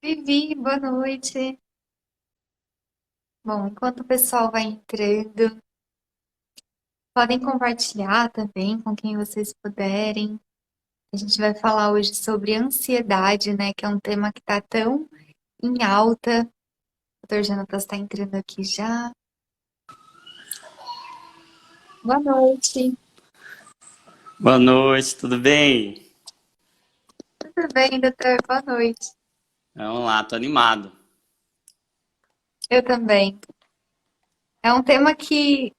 Vivi, boa noite. Bom, enquanto o pessoal vai entrando, podem compartilhar também com quem vocês puderem. A gente vai falar hoje sobre ansiedade, né? Que é um tema que está tão em alta. O Dr. Jonatas está entrando aqui já. Boa noite. Boa noite, tudo bem? Tudo bem, doutor? Boa noite. Vamos lá, tô animado. Eu também. É um tema que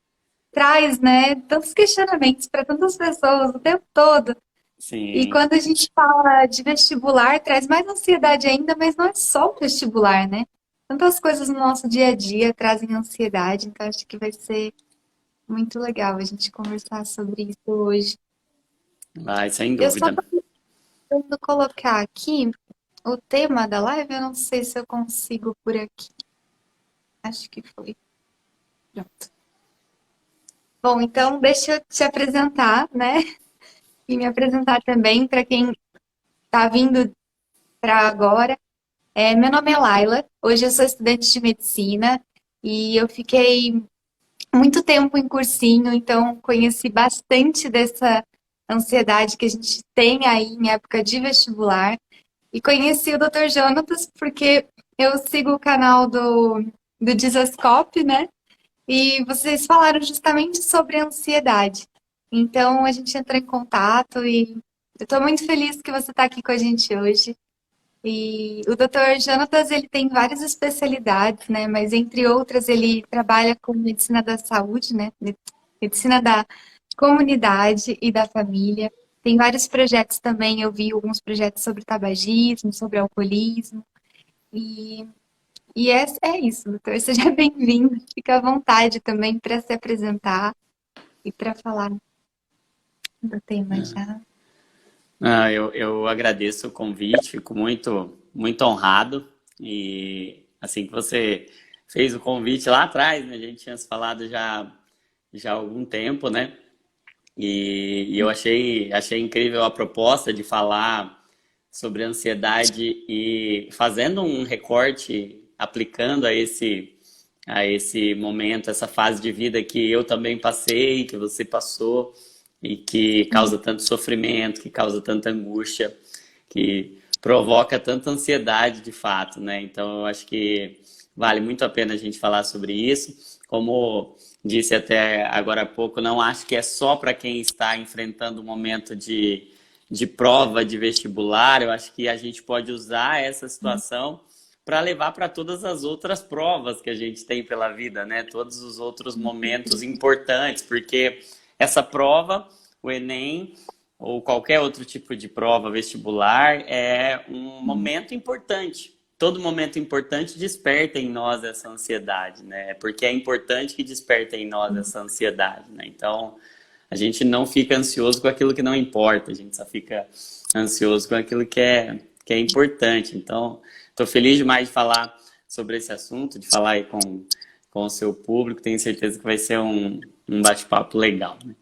traz, né, tantos questionamentos para tantas pessoas o tempo todo. E Sim, quando a gente fala de vestibular, traz mais ansiedade ainda, mas não é só o vestibular, né? Tantas coisas no nosso dia a dia trazem ansiedade, então acho que vai ser muito legal a gente conversar sobre isso hoje. vai, sem Eu só dúvida. tô tentando colocar aqui o tema da live, eu não sei se eu consigo por aqui. Acho que foi. Pronto. Bom, então deixa eu te apresentar, né? E me apresentar também para quem está vindo para agora. Meu nome é Laila, hoje eu sou estudante de medicina e eu fiquei muito tempo em cursinho, então conheci bastante dessa ansiedade que a gente tem aí em época de vestibular. E conheci o Dr. Jonatas porque eu sigo o canal do Dizascope, né? E vocês falaram justamente sobre ansiedade. Então a gente entrou em contato e eu estou muito feliz que você está aqui com a gente hoje. E o Dr. Jonatas, ele tem várias especialidades, né? Mas entre outras, ele trabalha com medicina da saúde, né? Medicina da comunidade e da família. Tem vários projetos também, eu vi alguns projetos sobre tabagismo, sobre alcoolismo. E, e é isso, doutor. Seja bem-vindo. Fica à vontade também para se apresentar e para falar do tema já. Eu agradeço o convite, fico muito honrado. E assim que você fez o convite lá atrás, né? A gente tinha se falado já há algum tempo, né? E eu achei incrível a proposta de falar sobre ansiedade e fazendo um recorte, aplicando a esse momento, essa fase de vida que eu também passei, que você passou e que causa tanto sofrimento, que causa tanta angústia, que provoca tanta ansiedade de fato, né? Então eu acho que vale muito a pena a gente falar sobre isso. Como disse até agora há pouco, não acho que é só para quem está enfrentando um momento de prova de vestibular, eu acho que a gente pode usar essa situação para levar para todas as outras provas que a gente tem pela vida, né? Todos os outros momentos importantes, porque essa prova, o Enem ou qualquer outro tipo de prova vestibular, é um momento importante. Todo momento importante desperta em nós essa ansiedade, né? Porque é importante que desperta em nós essa ansiedade, né? Então, a gente não fica ansioso com aquilo que não importa, a gente só fica ansioso com aquilo que é importante. Então, estou feliz demais de falar sobre esse assunto, de falar aí com o seu público. Tenho certeza que vai ser um bate-papo legal, né?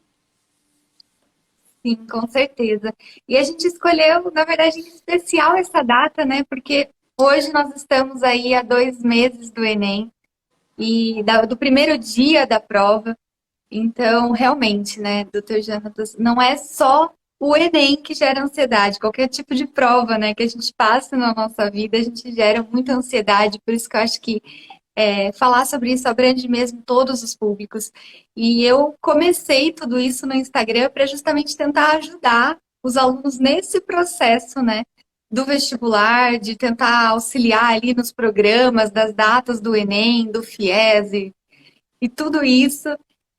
Sim, com certeza. E a gente escolheu, na verdade, em especial essa data, né? Porque hoje nós estamos aí há 2 meses do Enem e do primeiro dia da prova. Então, realmente, né, doutor Jonatas, não é só o Enem que gera ansiedade, qualquer tipo de prova, né, que a gente passa na nossa vida, a gente gera muita ansiedade, por isso que eu acho que falar sobre isso abrange mesmo todos os públicos. E eu comecei tudo isso no Instagram para justamente tentar ajudar os alunos nesse processo, né, do vestibular, de tentar auxiliar ali nos programas, das datas do Enem, do FIES e tudo isso.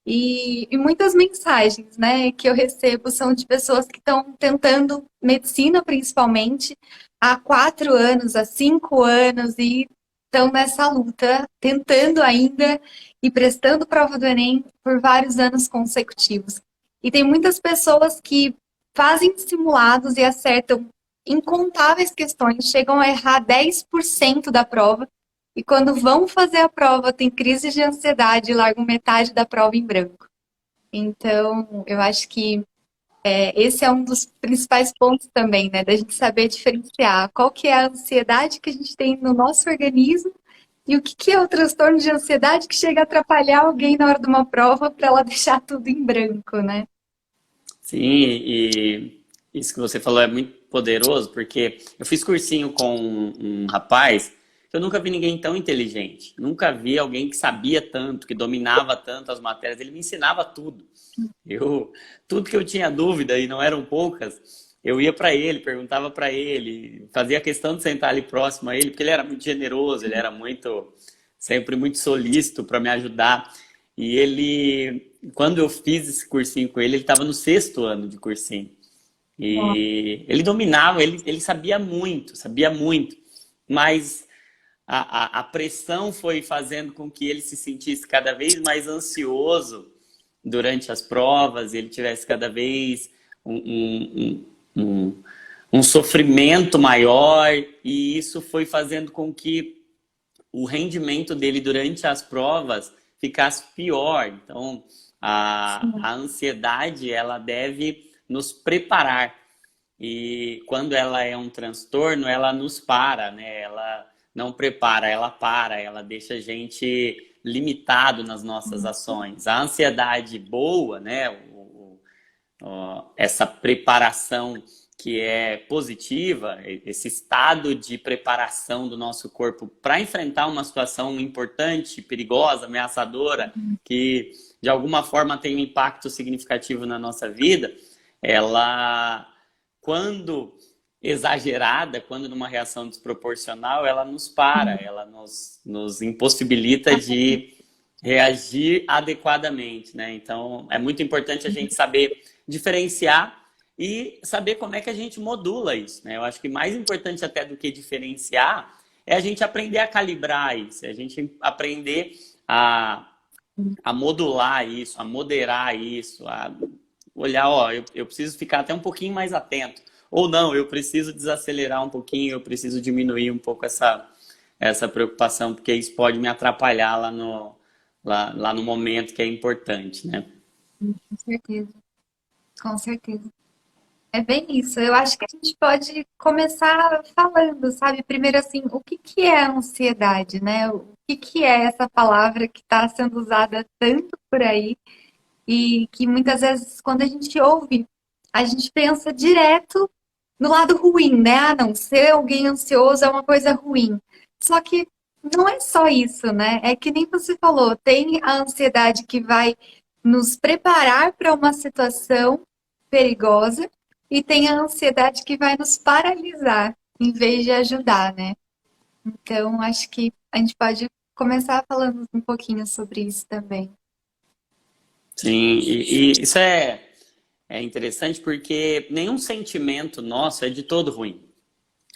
E muitas mensagens, né, que eu recebo são de pessoas que estão tentando medicina, principalmente, há 4 anos, há 5 anos, e estão nessa luta, tentando ainda e prestando prova do Enem por vários anos consecutivos. E tem muitas pessoas que fazem simulados e acertam incontáveis questões, chegam a errar 10% da prova e quando vão fazer a prova, tem crise de ansiedade e largam metade da prova em branco. Então, eu acho que Esse é um dos principais pontos também, né? Da gente saber diferenciar qual que é a ansiedade que a gente tem no nosso organismo e o que que é o transtorno de ansiedade que chega a atrapalhar alguém na hora de uma prova para ela deixar tudo em branco, né? Sim, e isso que você falou é muito poderoso, porque eu fiz cursinho com um rapaz que eu nunca vi ninguém tão inteligente. Nunca vi alguém que sabia tanto, que dominava tanto as matérias. Ele me ensinava tudo. Tudo que eu tinha dúvida, e não eram poucas, eu ia para ele, perguntava para ele, fazia questão de sentar ali próximo a ele, porque ele era muito generoso, ele era sempre muito solícito para me ajudar. E ele, quando eu fiz esse cursinho com ele estava no 6º ano de cursinho. E ele dominava, ele sabia muito, mas a pressão foi fazendo com que ele se sentisse cada vez mais ansioso durante as provas, ele tivesse cada vez um sofrimento maior, e isso foi fazendo com que o rendimento dele durante as provas ficasse pior. Então, a ansiedade, ela deve nos preparar. E quando ela é um transtorno, ela nos para, né? Ela não prepara, ela para, ela deixa a gente limitado nas nossas ações. A ansiedade boa, né? Essa preparação que é positiva, esse estado de preparação do nosso corpo para enfrentar uma situação importante, perigosa, ameaçadora, que de alguma forma tem um impacto significativo na nossa vida, ela, quando exagerada, quando numa reação desproporcional, ela nos para, ela nos impossibilita de reagir adequadamente, né? Então, é muito importante a gente saber diferenciar e saber como é que a gente modula isso, né? Eu acho que mais importante até do que diferenciar é a gente aprender a calibrar isso, é a gente aprender a modular isso, a moderar isso, a olhar, ó, eu preciso ficar até um pouquinho mais atento. Ou não, eu preciso desacelerar um pouquinho, eu preciso diminuir um pouco essa preocupação, porque isso pode me atrapalhar lá no momento que é importante, né? Com certeza, com certeza. É bem isso. Eu acho que a gente pode começar falando, sabe? Primeiro, assim, o que que é a ansiedade, né? O que que é essa palavra que está sendo usada tanto por aí e que muitas vezes, quando a gente ouve, a gente pensa direto no lado ruim, né? Ah, não, ser alguém ansioso é uma coisa ruim. Só que não é só isso, né? É que nem você falou, tem a ansiedade que vai nos preparar para uma situação perigosa e tem a ansiedade que vai nos paralisar em vez de ajudar, né? Então, acho que a gente pode começar falando um pouquinho sobre isso também. Sim, e isso é interessante porque nenhum sentimento nosso é de todo ruim.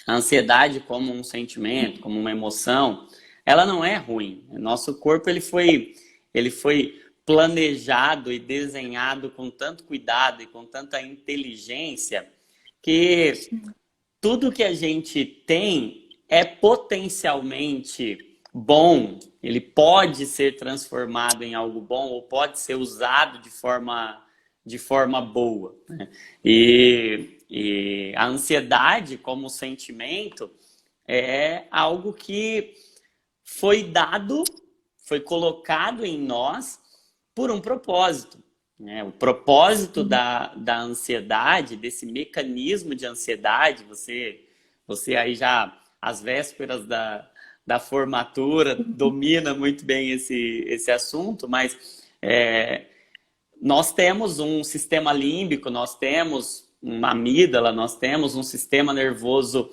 A ansiedade como um sentimento, como uma emoção, ela não é ruim. Nosso corpo ele foi planejado e desenhado com tanto cuidado e com tanta inteligência que tudo que a gente tem é potencialmente bom, ele pode ser transformado em algo bom ou pode ser usado de forma boa, né? E a ansiedade como sentimento é algo que foi dado, foi colocado em nós por um propósito, né? O propósito da ansiedade, desse mecanismo de ansiedade, você aí já, às vésperas da formatura, domina muito bem esse assunto, mas nós temos um sistema límbico, nós temos uma amígdala, nós temos um sistema nervoso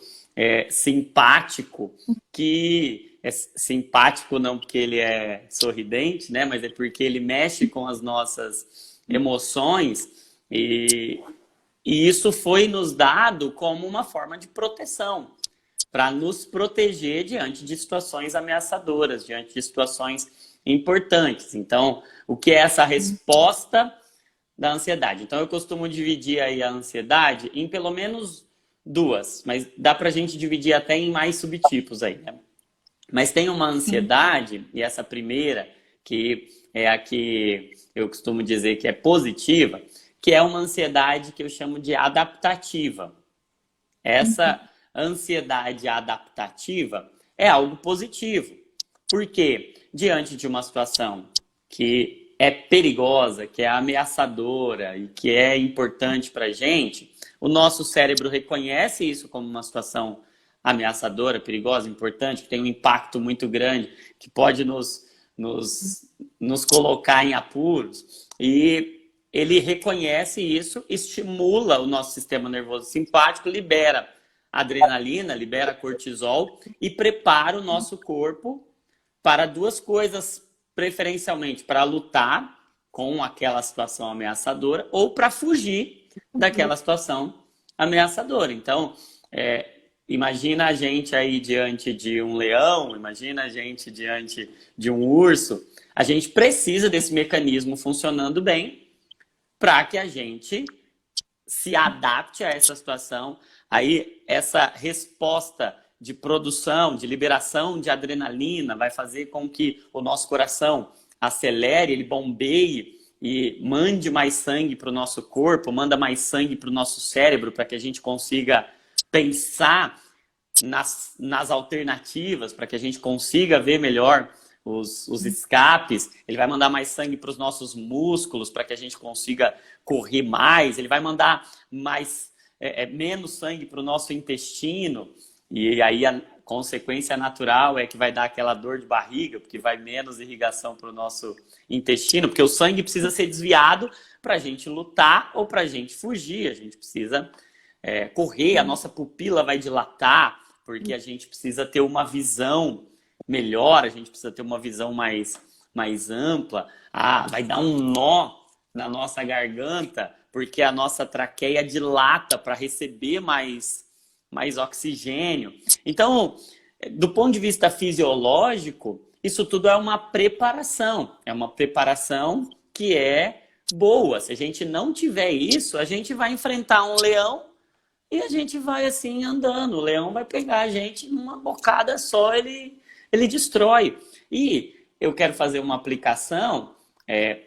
simpático, que é simpático não porque ele é sorridente, né? Mas é porque ele mexe com as nossas emoções e isso foi nos dado como uma forma de proteção, para nos proteger diante de situações ameaçadoras, diante de situações importantes. Então, o que é essa resposta da ansiedade? Então, eu costumo dividir aí a ansiedade em pelo menos duas, mas dá para a gente dividir até em mais subtipos aí, né? Mas tem uma ansiedade, e essa primeira, que é a que eu costumo dizer que é positiva, que é uma ansiedade que eu chamo de adaptativa. Essa ansiedade adaptativa é algo positivo, porque diante de uma situação que é perigosa, que é ameaçadora e que é importante para a gente, o nosso cérebro reconhece isso como uma situação ameaçadora, perigosa, importante, que tem um impacto muito grande, que pode nos colocar em apuros. E ele reconhece isso, estimula o nosso sistema nervoso simpático, libera adrenalina, libera cortisol e prepara o nosso corpo para duas coisas, preferencialmente para lutar com aquela situação ameaçadora ou para fugir daquela situação ameaçadora. Então, imagina a gente aí diante de um leão, imagina a gente diante de um urso. A gente precisa desse mecanismo funcionando bem para que a gente se adapte a essa situação. Aí, essa resposta de produção, de liberação de adrenalina vai fazer com que o nosso coração acelere, ele bombeie e mande mais sangue para o nosso corpo, manda mais sangue para o nosso cérebro, para que a gente consiga pensar nas alternativas, para que a gente consiga ver melhor os escapes. Ele vai mandar mais sangue para os nossos músculos, para que a gente consiga correr mais. Ele vai mandar menos sangue para o nosso intestino. E aí a consequência natural é que vai dar aquela dor de barriga, porque vai menos irrigação para o nosso intestino, porque o sangue precisa ser desviado para a gente lutar ou para a gente fugir. A gente precisa correr, a nossa pupila vai dilatar, porque a gente precisa ter uma visão melhor, a gente precisa ter uma visão mais ampla. Vai dar um nó na nossa garganta, porque a nossa traqueia dilata para receber mais oxigênio. Então, do ponto de vista fisiológico, isso tudo é uma preparação. É uma preparação que é boa. Se a gente não tiver isso, a gente vai enfrentar um leão e a gente vai assim andando. O leão vai pegar a gente numa bocada só, ele destrói. E eu quero fazer uma aplicação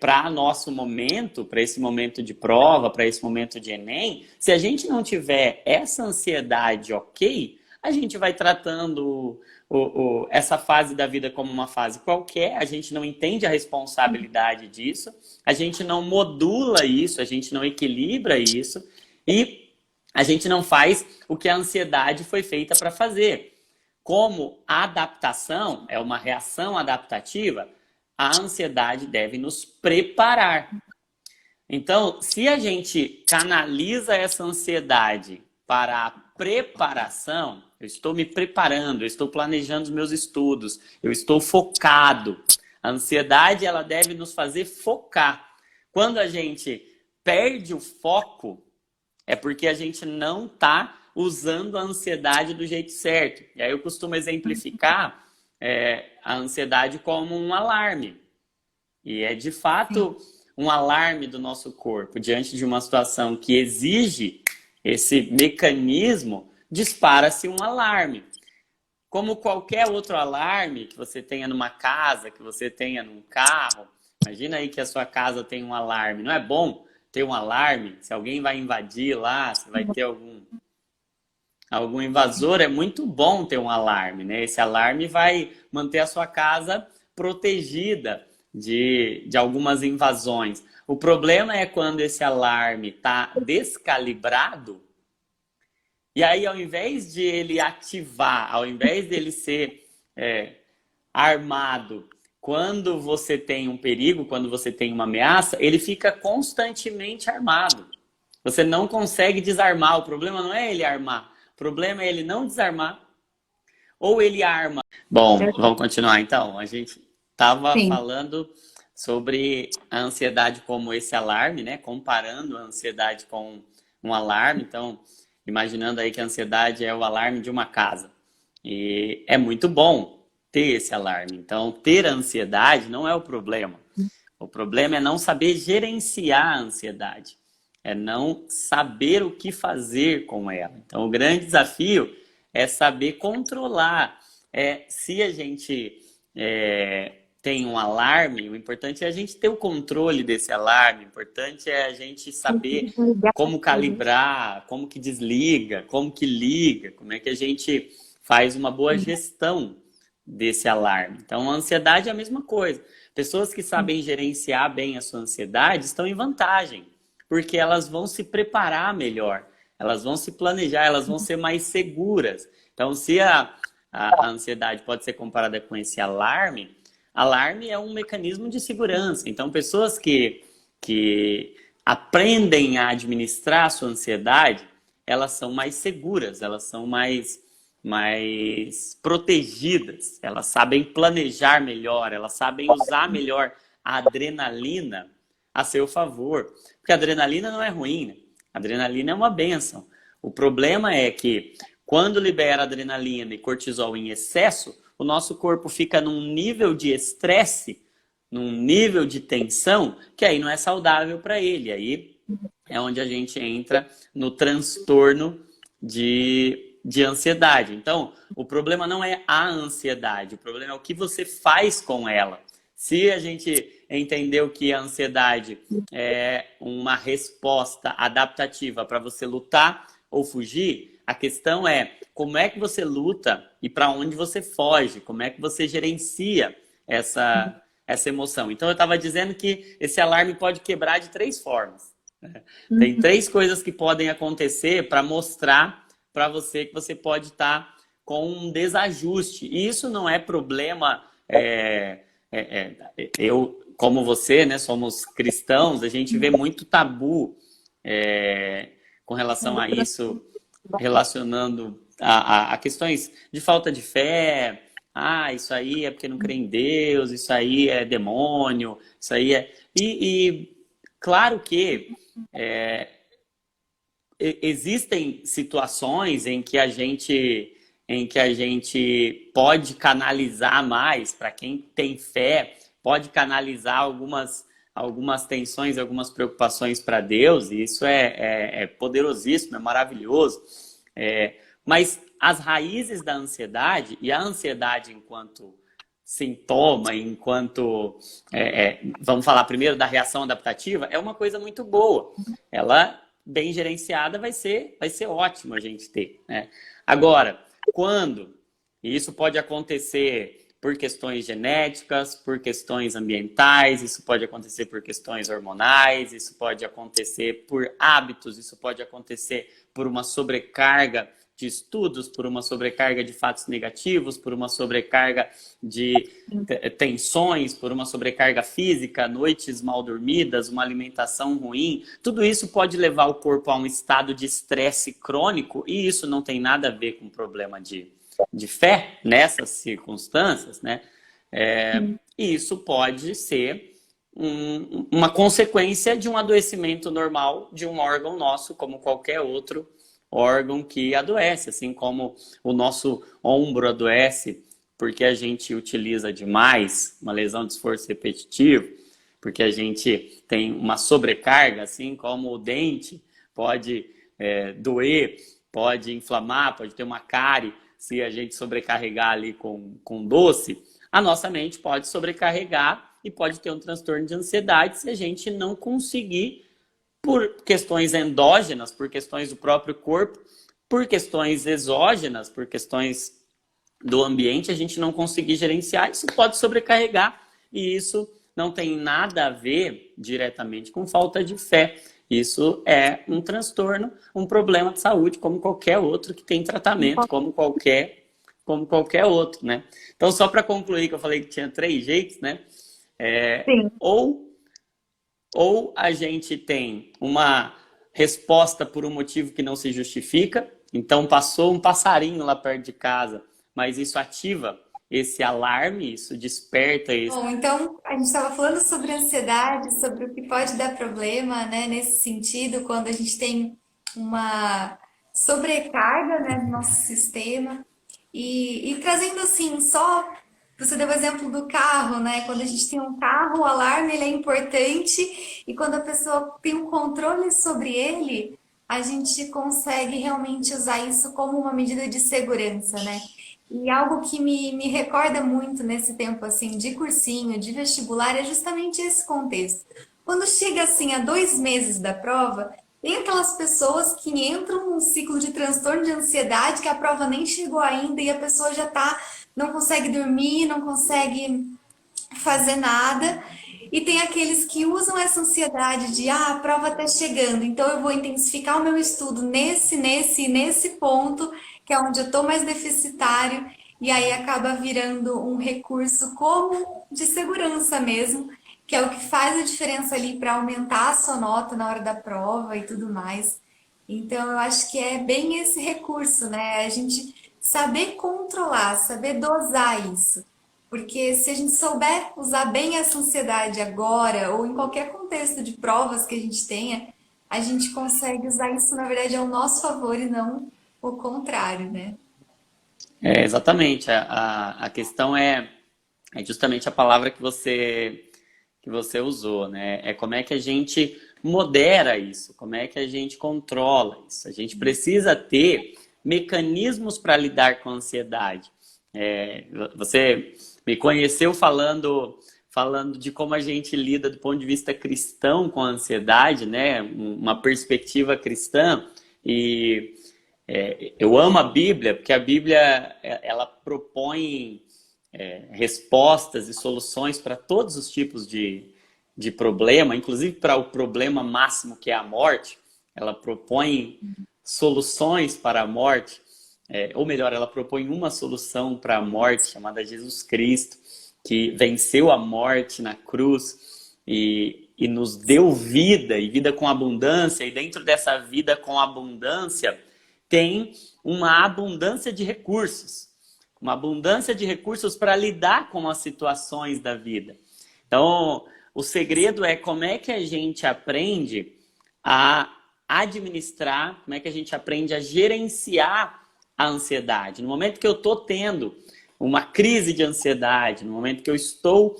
para nosso momento, para esse momento de prova, para esse momento de Enem. Se a gente não tiver essa ansiedade ok, a gente vai tratando essa fase da vida como uma fase qualquer, a gente não entende a responsabilidade disso, a gente não modula isso, a gente não equilibra isso e a gente não faz o que a ansiedade foi feita para fazer. Como a adaptação é uma reação adaptativa, a ansiedade deve nos preparar. Então, se a gente canaliza essa ansiedade para a preparação, eu estou me preparando, eu estou planejando os meus estudos, eu estou focado. A ansiedade, ela deve nos fazer focar. Quando a gente perde o foco, é porque a gente não está usando a ansiedade do jeito certo. E aí eu costumo exemplificar a ansiedade como um alarme. E é de fato um alarme do nosso corpo. Diante de uma situação que exige esse mecanismo, dispara-se um alarme. Como qualquer outro alarme que você tenha numa casa, que você tenha num carro. Imagina aí que a sua casa tem um alarme. Não é bom ter um alarme? Se alguém vai invadir lá, se vai ter algum invasor, é muito bom ter um alarme, né? Esse alarme vai manter a sua casa protegida de algumas invasões. O problema é quando esse alarme está descalibrado e aí, ao invés de ele ativar, ao invés dele ser armado, quando você tem um perigo, quando você tem uma ameaça, ele fica constantemente armado. Você não consegue desarmar. O problema não é ele armar. O problema é ele não desarmar ou ele arma. Bom, vamos continuar então. A gente estava falando sobre a ansiedade como esse alarme, né? Comparando a ansiedade com um alarme. Então, imaginando aí que a ansiedade é o alarme de uma casa. E é muito bom ter esse alarme. Então, ter a ansiedade não é o problema. O problema é não saber gerenciar a ansiedade. É não saber o que fazer com ela. Então, o grande desafio é saber controlar. Se a gente tem um alarme, o importante é a gente ter o controle desse alarme, o importante é a gente saber Desligar como tudo. calibrar, como que desliga, como que liga, como é que a gente faz uma boa gestão desse alarme. Então, a ansiedade é a mesma coisa. Pessoas que sabem gerenciar bem a sua ansiedade estão em vantagem, porque elas vão se preparar melhor, elas vão se planejar, elas vão ser mais seguras. Então, se a ansiedade pode ser comparada com esse alarme, alarme é um mecanismo de segurança. Então, pessoas que aprendem a administrar a sua ansiedade, elas são mais seguras, elas são mais protegidas, elas sabem planejar melhor, elas sabem usar melhor a adrenalina a seu favor. Porque a adrenalina não é ruim, né? A adrenalina é uma benção. O problema é que quando libera adrenalina e cortisol em excesso, o nosso corpo fica num nível de estresse, num nível de tensão, que aí não é saudável para ele. Aí é onde a gente entra no transtorno de ansiedade. Então, o problema não é a ansiedade, o problema é o que você faz com ela. Se a gente entendeu que a ansiedade é uma resposta adaptativa para você lutar ou fugir, a questão é como é que você luta e para onde você foge, como é que você gerencia essa emoção. Então, eu estava dizendo que esse alarme pode quebrar de 3 formas. Tem 3 coisas que podem acontecer para mostrar para você que você pode estar com um desajuste. E isso não é problema. Eu, como você, né, somos cristãos, a gente vê muito tabu com relação a isso, relacionando a questões de falta de fé. Ah, isso aí é porque não crê em Deus, isso aí é demônio, isso aí é. E claro que existem situações em que a gente pode canalizar mais, para quem tem fé, pode canalizar algumas tensões, algumas preocupações para Deus, e isso é poderosíssimo, é maravilhoso. Mas as raízes da ansiedade, e a ansiedade enquanto sintoma, vamos falar primeiro da reação adaptativa, é uma coisa muito boa. Ela, bem gerenciada, vai ser ótimo a gente ter, né? Agora, quando, e isso pode acontecer por questões genéticas, por questões ambientais, isso pode acontecer por questões hormonais, isso pode acontecer por hábitos, isso pode acontecer por uma sobrecarga de estudos, por uma sobrecarga de fatos negativos, por uma sobrecarga de tensões, por uma sobrecarga física, noites mal dormidas, uma alimentação ruim. Tudo isso pode levar o corpo a um estado de estresse crônico, e isso não tem nada a ver com problema de fé nessas circunstâncias, né? E isso pode ser uma consequência de um adoecimento normal de um órgão nosso, como qualquer outro órgão que adoece, assim como o nosso ombro adoece porque a gente utiliza demais, uma lesão de esforço repetitivo, porque a gente tem uma sobrecarga, assim como o dente pode doer, pode inflamar, pode ter uma cárie se a gente sobrecarregar ali com doce. A nossa mente pode sobrecarregar e pode ter um transtorno de ansiedade se a gente não conseguir, por questões endógenas, por questões do próprio corpo, por questões exógenas, por questões do ambiente, a gente não conseguir gerenciar, isso pode sobrecarregar, e isso não tem nada a ver diretamente com falta de fé. Isso é um transtorno, um problema de saúde, como qualquer outro que tem tratamento, como qualquer outro, né? Então, só para concluir, que eu falei que tinha 3 jeitos, né? Sim. Ou a gente tem uma resposta por um motivo que não se justifica, então passou um passarinho lá perto de casa, mas isso ativa esse alarme, isso desperta esse... Bom, então a gente estava falando sobre ansiedade, sobre o que pode dar problema, né, nesse sentido, quando a gente tem uma sobrecarga, né, do nosso sistema. E trazendo assim, só você deu o exemplo do carro, né? Quando a gente tem um carro, o alarme ele é importante, e quando a pessoa tem um controle sobre ele, a gente consegue realmente usar isso como uma medida de segurança, né? E algo que me recorda muito nesse tempo assim de cursinho, de vestibular, é justamente esse contexto. Quando chega assim a 2 meses da prova, tem aquelas pessoas que entram num ciclo de transtorno de ansiedade que a prova nem chegou ainda e a pessoa já tá, não consegue dormir, não consegue fazer nada. E tem aqueles que usam essa ansiedade de, a prova está chegando, então eu vou intensificar o meu estudo nesse ponto, que é onde eu estou mais deficitário, e aí acaba virando um recurso como de segurança mesmo, que é o que faz a diferença ali para aumentar a sua nota na hora da prova e tudo mais. Então, eu acho que é bem esse recurso, né? A gente saber controlar, saber dosar isso. Porque se a gente souber usar bem essa ansiedade agora, ou em qualquer contexto de provas que a gente tenha, a gente consegue usar isso, na verdade, ao nosso favor e não o contrário, né? É, exatamente. A questão é justamente a palavra que você usou, né? É como é que a gente modera isso, como é que a gente controla isso. A gente precisa ter mecanismos para lidar com a ansiedade. É, você me conheceu falando de como a gente lida do ponto de vista cristão com a ansiedade, né? Uma perspectiva cristã. E eu amo a Bíblia, porque a Bíblia ela propõe respostas e soluções para todos os tipos de problema, inclusive para o problema máximo que é a morte. Ela propõe soluções para a morte, ou melhor, ela propõe uma solução para a morte chamada Jesus Cristo, que venceu a morte na cruz e nos deu vida e vida com abundância, e dentro dessa vida com abundância tem uma abundância de recursos. Uma abundância de recursos para lidar com as situações da vida. Então, o segredo é como é que a gente aprende a administrar, como é que a gente aprende a gerenciar a ansiedade. No momento que eu estou tendo uma crise de ansiedade, no momento que eu estou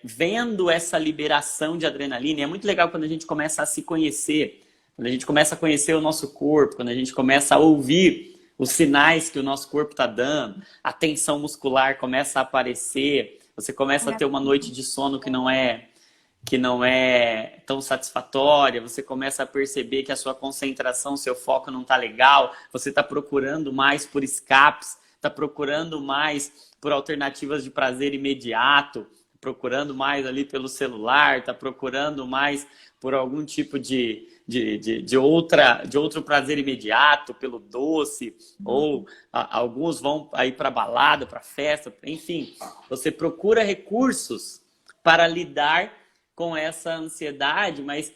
vendo essa liberação de adrenalina, e é muito legal quando a gente começa a se conhecer, quando a gente começa a conhecer o nosso corpo, quando a gente começa a ouvir os sinais que o nosso corpo está dando, a tensão muscular começa a aparecer, você começa a ter uma noite de sono que não é tão satisfatória, você começa a perceber que a sua concentração, seu foco não está legal, você está procurando mais por escapes, está procurando mais por alternativas de prazer imediato, procurando mais ali pelo celular, está procurando mais por algum tipo de outro prazer imediato, pelo doce, ou alguns vão aí para balada, para festa, enfim, você procura recursos para lidar com essa ansiedade, mas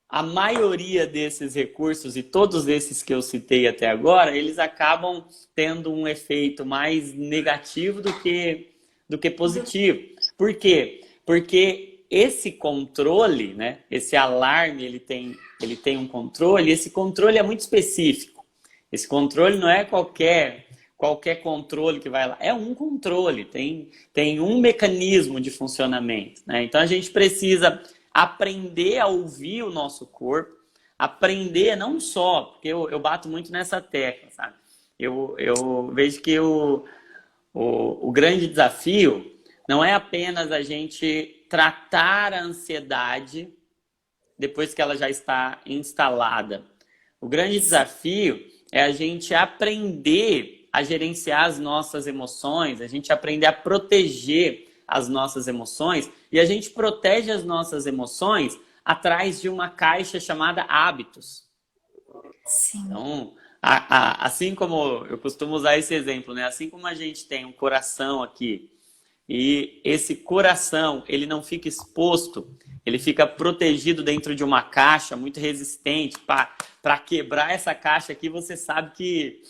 a maioria desses recursos e todos esses que eu citei até agora, eles acabam tendo um efeito mais negativo do que positivo. Por quê? Porque esse controle, né, esse alarme, ele tem um controle, e esse controle é muito específico. Esse controle não é qualquer controle que vai lá. É um controle, tem um mecanismo de funcionamento, né? Então a gente precisa aprender a ouvir o nosso corpo, aprender não só, porque eu bato muito nessa tecla, sabe? Eu vejo que o grande desafio não é apenas a gente tratar a ansiedade depois que ela já está instalada. O grande desafio é a gente aprender a gerenciar as nossas emoções, a gente aprender a proteger as nossas emoções, e a gente protege as nossas emoções atrás de uma caixa chamada hábitos. Sim. Então, assim como eu costumo usar esse exemplo, né? Assim como a gente tem um coração aqui, e esse coração, ele não fica exposto, ele fica protegido dentro de uma caixa muito resistente. Para quebrar essa caixa aqui, você sabe que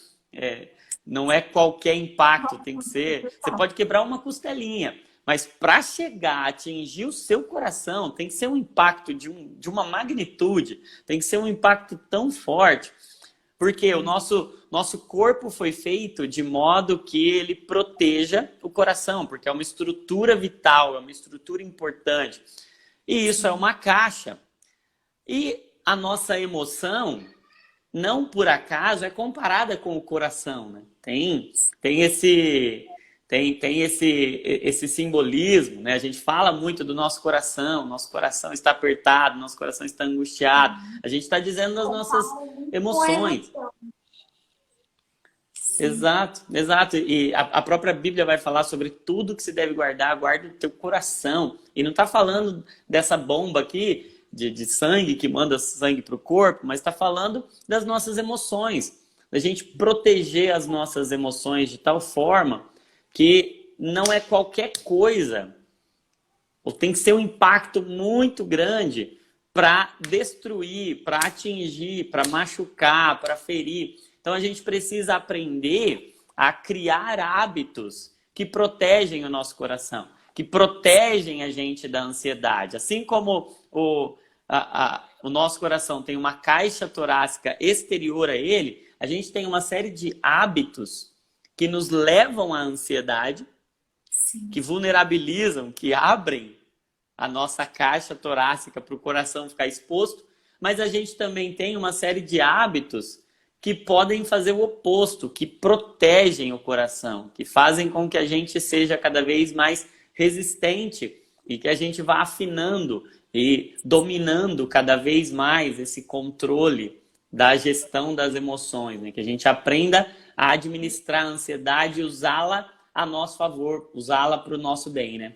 não é qualquer impacto, tem que ser... Você pode quebrar uma costelinha, mas para chegar a atingir o seu coração, tem que ser um impacto de uma magnitude, tem que ser um impacto tão forte. Porque o nosso corpo foi feito de modo que ele proteja o coração, porque é uma estrutura vital, é uma estrutura importante. E isso é uma caixa. E a nossa emoção, não por acaso é comparada com o coração, né? Tem esse esse simbolismo, né? A gente fala muito do nosso coração está apertado, nosso coração está angustiado. A gente está dizendo das nossas Compara muito com a emoções. emoção. Sim, Exato, exato. E a própria Bíblia vai falar sobre tudo que se deve guardar, guarda o teu coração. E não está falando dessa bomba aqui de sangue que manda sangue para o corpo, mas está falando das nossas emoções, da gente proteger as nossas emoções de tal forma que não é qualquer coisa, ou tem que ser um impacto muito grande para destruir, para atingir, para machucar, para ferir. Então a gente precisa aprender a criar hábitos que protegem o nosso coração, que protegem a gente da ansiedade. Assim como o nosso coração tem uma caixa torácica exterior a ele, a gente tem uma série de hábitos que nos levam à ansiedade, que sim. vulnerabilizam, que abrem a nossa caixa torácica para o coração ficar exposto, mas a gente também tem uma série de hábitos que podem fazer o oposto, que protegem o coração, que fazem com que a gente seja cada vez mais resistente e que a gente vá afinando e dominando cada vez mais esse controle da gestão das emoções, né? Que a gente aprenda a administrar a ansiedade e usá-la a nosso favor, usá-la para o nosso bem, né?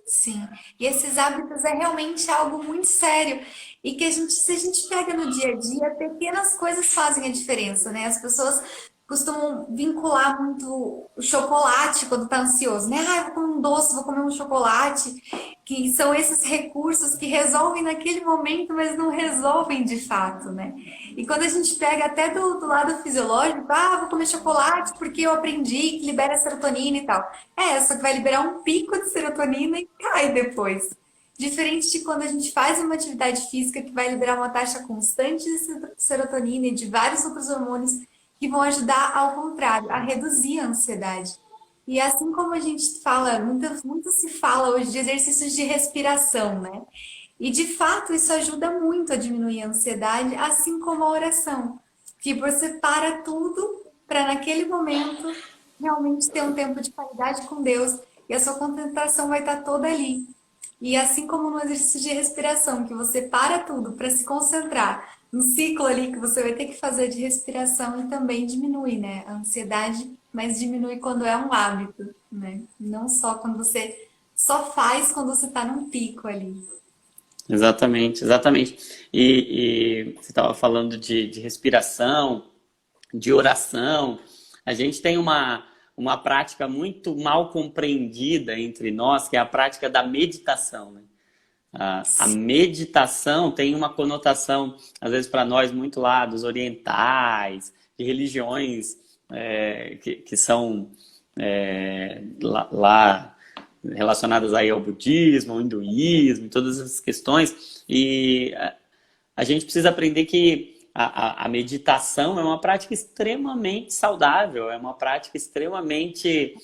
Sim, e esses hábitos é realmente algo muito sério e que se a gente pega no dia a dia, pequenas coisas fazem a diferença, né? As pessoas costumam vincular muito o chocolate quando tá ansioso, né? Ah, eu vou comer um doce, vou comer um chocolate, que são esses recursos que resolvem naquele momento, mas não resolvem de fato, né? E quando a gente pega até do lado fisiológico, ah, vou comer chocolate porque eu aprendi que libera serotonina e tal. É, só que vai liberar um pico de serotonina e cai depois. Diferente de quando a gente faz uma atividade física que vai liberar uma taxa constante de serotonina e de vários outros hormônios que vão ajudar, ao contrário, a reduzir a ansiedade. E assim como a gente fala, muito se fala hoje de exercícios de respiração, né? E de fato isso ajuda muito a diminuir a ansiedade, assim como a oração, que você para tudo para naquele momento realmente ter um tempo de qualidade com Deus e a sua concentração vai estar toda ali. E assim como no exercício de respiração, que você para tudo para se concentrar no ciclo ali que você vai ter que fazer de respiração e também diminui, né, a ansiedade, mas diminui quando é um hábito, né? Não só quando você só faz quando você está num pico ali. Exatamente, exatamente. E você estava falando de respiração, de oração. A gente tem uma prática muito mal compreendida entre nós, que é a prática da meditação, né? A meditação tem uma conotação, às vezes, para nós, muito lá dos orientais, de religiões que são lá relacionadas aí ao budismo, ao hinduísmo, todas essas questões. E a gente precisa aprender que a meditação é uma prática extremamente saudável, é uma prática extremamente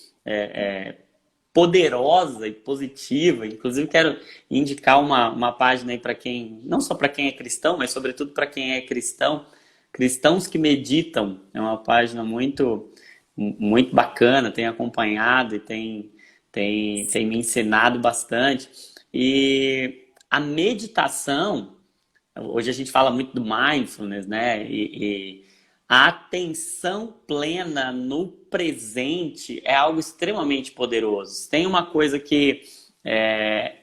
poderosa e positiva. Inclusive, quero indicar uma página aí para quem, não só para quem é cristão, mas sobretudo para quem é cristão. Cristãos que Meditam é uma página muito bacana, tem acompanhado e tem me ensinado bastante. E a meditação, hoje a gente fala muito do mindfulness, né? E a atenção plena no presente é algo extremamente poderoso. Tem uma coisa que,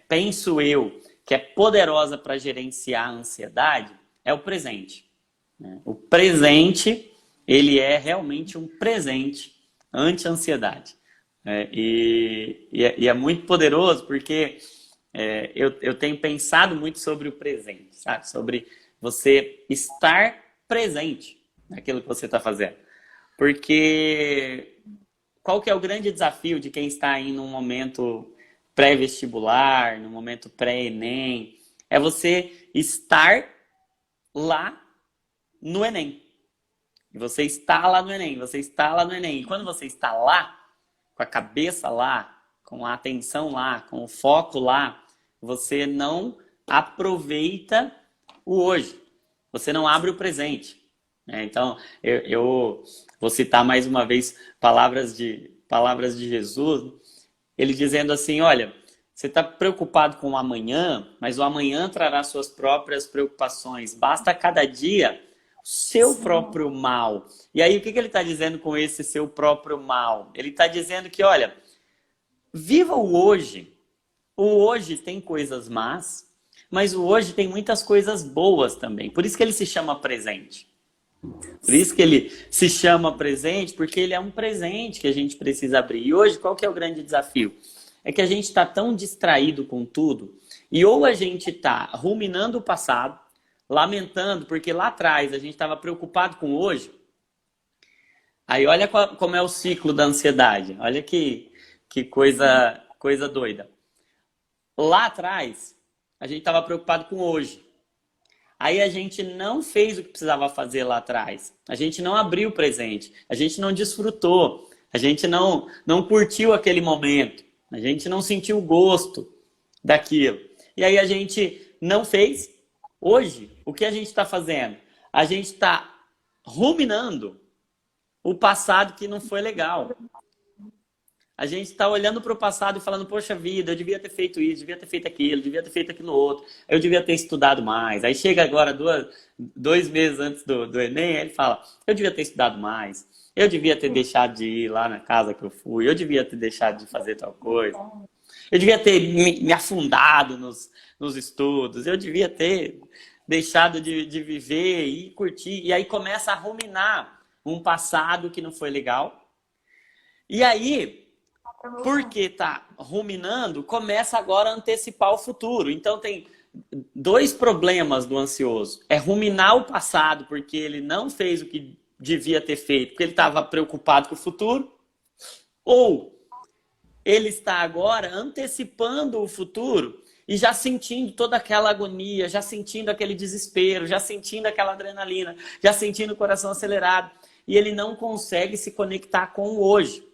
penso eu, que é poderosa para gerenciar a ansiedade, é o presente, né? O presente, ele é realmente um presente anti-ansiedade. E é muito poderoso porque eu tenho pensado muito sobre o presente, sabe? Sobre você estar presente naquilo que você está fazendo. Porque qual que é o grande desafio de quem está aí num momento pré-vestibular, num momento pré-ENEM? É você estar lá no ENEM. E você está lá no ENEM, você está lá no ENEM. E quando você está lá, com a cabeça lá, com a atenção lá, com o foco lá, você não aproveita o hoje. Você não abre o presente. né? Então, eu vou citar mais uma vez palavras de Jesus, ele dizendo assim, olha, você está preocupado com o amanhã, mas o amanhã trará suas próprias preocupações. Basta cada dia o seu Sim. próprio mal. E aí, o que ele está dizendo com esse seu próprio mal? Ele está dizendo que, olha, viva o hoje. O hoje tem coisas más, mas o hoje tem muitas coisas boas também. Por isso que ele se chama presente. Por isso que ele se chama presente, porque ele é um presente que a gente precisa abrir. E hoje, qual que é o grande desafio? É que a gente está tão distraído com tudo, e ou a gente está ruminando o passado, lamentando, porque lá atrás a gente estava preocupado com hoje. Aí olha como é o ciclo da ansiedade. Olha que coisa doida. Lá atrás, a gente estava preocupado com hoje. Aí a gente não fez o que precisava fazer lá atrás. A gente não abriu o presente. A gente não desfrutou. A gente não curtiu aquele momento. A gente não sentiu o gosto daquilo. E aí a gente não fez. Hoje, o que a gente está fazendo? A gente está ruminando o passado que não foi legal. A gente está olhando para o passado e falando, poxa vida, eu devia ter feito isso, devia ter feito aquilo, devia ter feito aquilo outro, eu devia ter estudado mais. Aí chega agora 2 meses antes do Enem, aí ele fala, eu devia ter estudado mais, eu devia ter deixado de ir lá na casa que eu fui, eu devia ter deixado de fazer tal coisa, eu devia ter me afundado nos estudos, eu devia ter deixado de viver e curtir. E aí começa a ruminar um passado que não foi legal. E aí porque tá ruminando, começa agora a antecipar o futuro. Então tem dois problemas do ansioso. É ruminar o passado porque ele não fez o que devia ter feito, porque ele estava preocupado com o futuro. Ou ele está agora antecipando o futuro e já sentindo toda aquela agonia, já sentindo aquele desespero, já sentindo aquela adrenalina, já sentindo o coração acelerado. E ele não consegue se conectar com o hoje.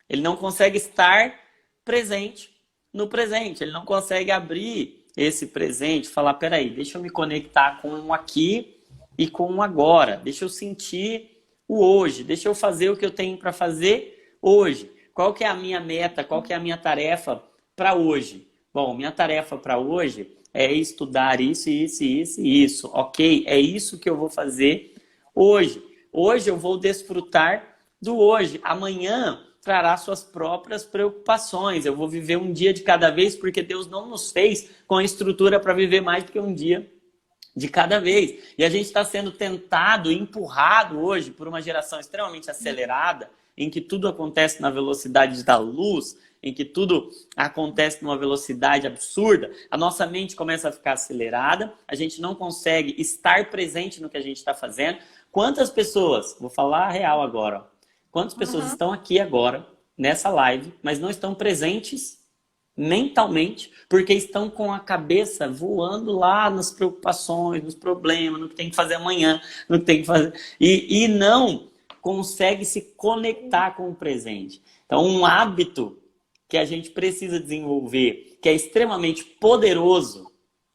Ele não consegue estar presente no presente. Ele não consegue abrir esse presente, falar, peraí, deixa eu me conectar com o aqui e com o agora. Deixa eu sentir o hoje. Deixa eu fazer o que eu tenho para fazer hoje. Qual que é a minha meta? Qual que é a minha tarefa para hoje? Bom, minha tarefa para hoje é estudar isso, isso, isso e isso. Ok? É isso que eu vou fazer hoje. Hoje eu vou desfrutar do hoje. Amanhã trará suas próprias preocupações. Eu vou viver um dia de cada vez, porque Deus não nos fez com a estrutura para viver mais do que um dia de cada vez. E a gente está sendo tentado, empurrado hoje por uma geração extremamente acelerada, em que tudo acontece na velocidade da luz, em que tudo acontece numa velocidade absurda. A nossa mente começa a ficar acelerada, a gente não consegue estar presente no que a gente está fazendo. Quantas pessoas, vou falar a real agora, ó, quantas pessoas estão aqui agora, nessa live, mas não estão presentes mentalmente, porque estão com a cabeça voando lá nas preocupações, nos problemas, no que tem que fazer amanhã, no que tem que fazer... E não consegue se conectar com o presente. Então, um hábito que a gente precisa desenvolver, que é extremamente poderoso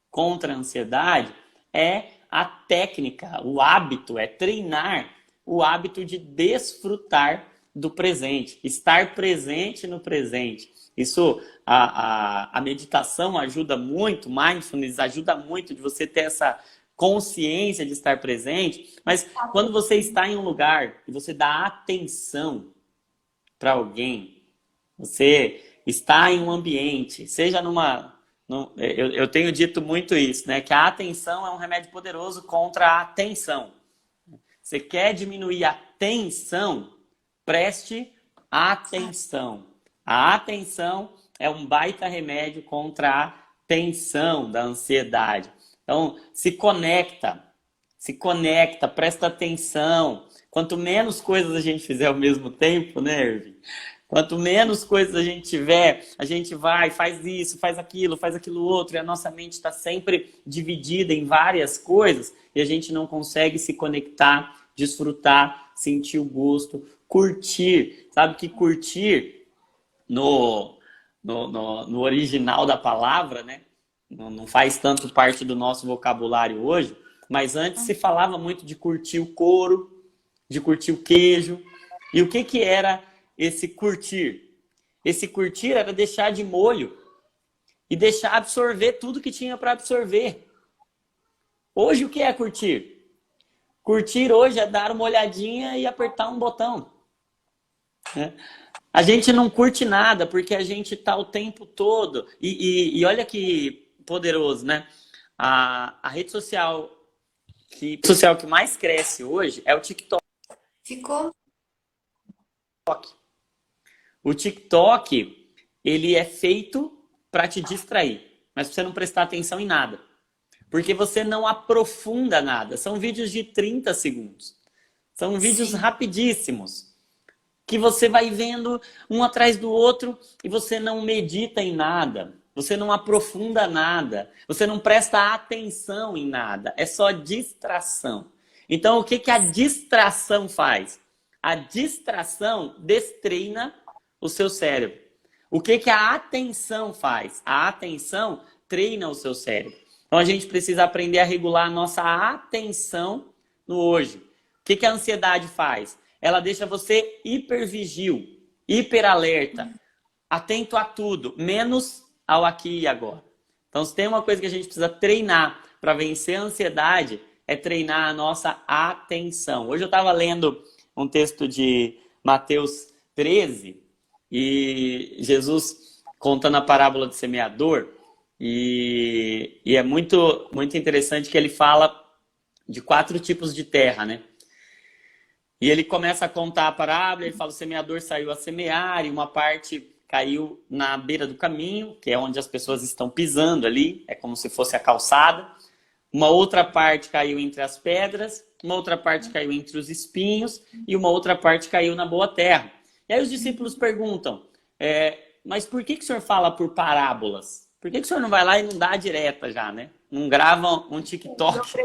contra a ansiedade, é a técnica, o hábito, é treinar o hábito de desfrutar do presente, estar presente no presente. Isso, a meditação ajuda muito, mindfulness ajuda muito de você ter essa consciência de estar presente, mas quando você está em um lugar e você dá atenção para alguém, você está em um ambiente, seja eu tenho dito muito isso, né? Que a atenção é um remédio poderoso contra a tensão. Você quer diminuir a tensão? Preste atenção. A atenção é um baita remédio contra a tensão da ansiedade. Então, se conecta, presta atenção. Quanto menos coisas a gente fizer ao mesmo tempo, né, Irving? Quanto menos coisas a gente tiver, a gente vai, faz isso, faz aquilo outro, e a nossa mente está sempre dividida em várias coisas e a gente não consegue se conectar, desfrutar, sentir o gosto, curtir. Sabe que curtir no original da palavra, né? Não faz tanto parte do nosso vocabulário hoje, Mas antes se falava muito de curtir o couro, de curtir o queijo. E o que que era esse curtir? Esse curtir era deixar de molho e deixar absorver tudo que tinha para absorver. Hoje o que é curtir? Curtir hoje é dar uma olhadinha e apertar um botão, né? A gente não curte nada porque a gente tá o tempo todo. E olha que poderoso, né? A rede social que mais cresce hoje é o TikTok. Ficou? O TikTok, ele é feito para te distrair, mas pra você não prestar atenção em nada. Porque você não aprofunda nada. São vídeos de 30 segundos. São vídeos Sim. rapidíssimos. Que você vai vendo um atrás do outro e você não medita em nada. Você não aprofunda nada. Você não presta atenção em nada. É só distração. Então, o que que a distração faz? A distração destreina o seu cérebro. O que que a atenção faz? A atenção treina o seu cérebro. Então, a gente precisa aprender a regular a nossa atenção no hoje. O que que a ansiedade faz? Ela deixa você hipervigil, hiperalerta, atento a tudo, menos ao aqui e agora. Então, se tem uma coisa que a gente precisa treinar para vencer a ansiedade, é treinar a nossa atenção. Hoje eu estava lendo um texto de Mateus 13 e Jesus contando a parábola do semeador. E é muito, muito interessante que ele fala de 4 tipos de terra, né? E ele começa a contar a parábola, ele fala: o semeador saiu a semear, e uma parte caiu na beira do caminho, que é onde as pessoas estão pisando ali, é como se fosse a calçada. Uma outra parte caiu entre as pedras, uma outra parte caiu entre os espinhos, e uma outra parte caiu na boa terra. E aí os discípulos perguntam, mas por que o senhor fala por parábolas? Por que o senhor não vai lá e não dá a direta já, né? Não grava um TikTok?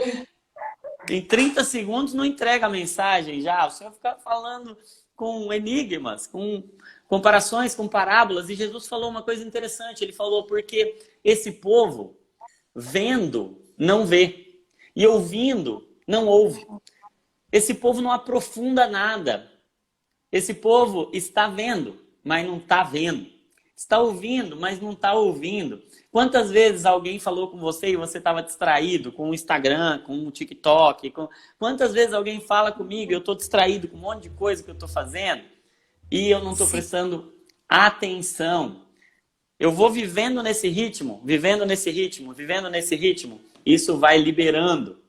Em 30 segundos não entrega a mensagem já. O senhor fica falando com enigmas, com comparações, com parábolas. E Jesus falou uma coisa interessante. Ele falou: porque esse povo, vendo, não vê. E ouvindo, não ouve. Esse povo não aprofunda nada. Esse povo está vendo, mas não está vendo. Está ouvindo, mas não está ouvindo. Quantas vezes alguém falou com você e você estava distraído com o Instagram, com o TikTok? Quantas vezes alguém fala comigo e eu estou distraído com um monte de coisa que eu estou fazendo e eu não estou prestando atenção? Eu vou vivendo nesse ritmo, vivendo nesse ritmo, vivendo nesse ritmo. Isso vai liberando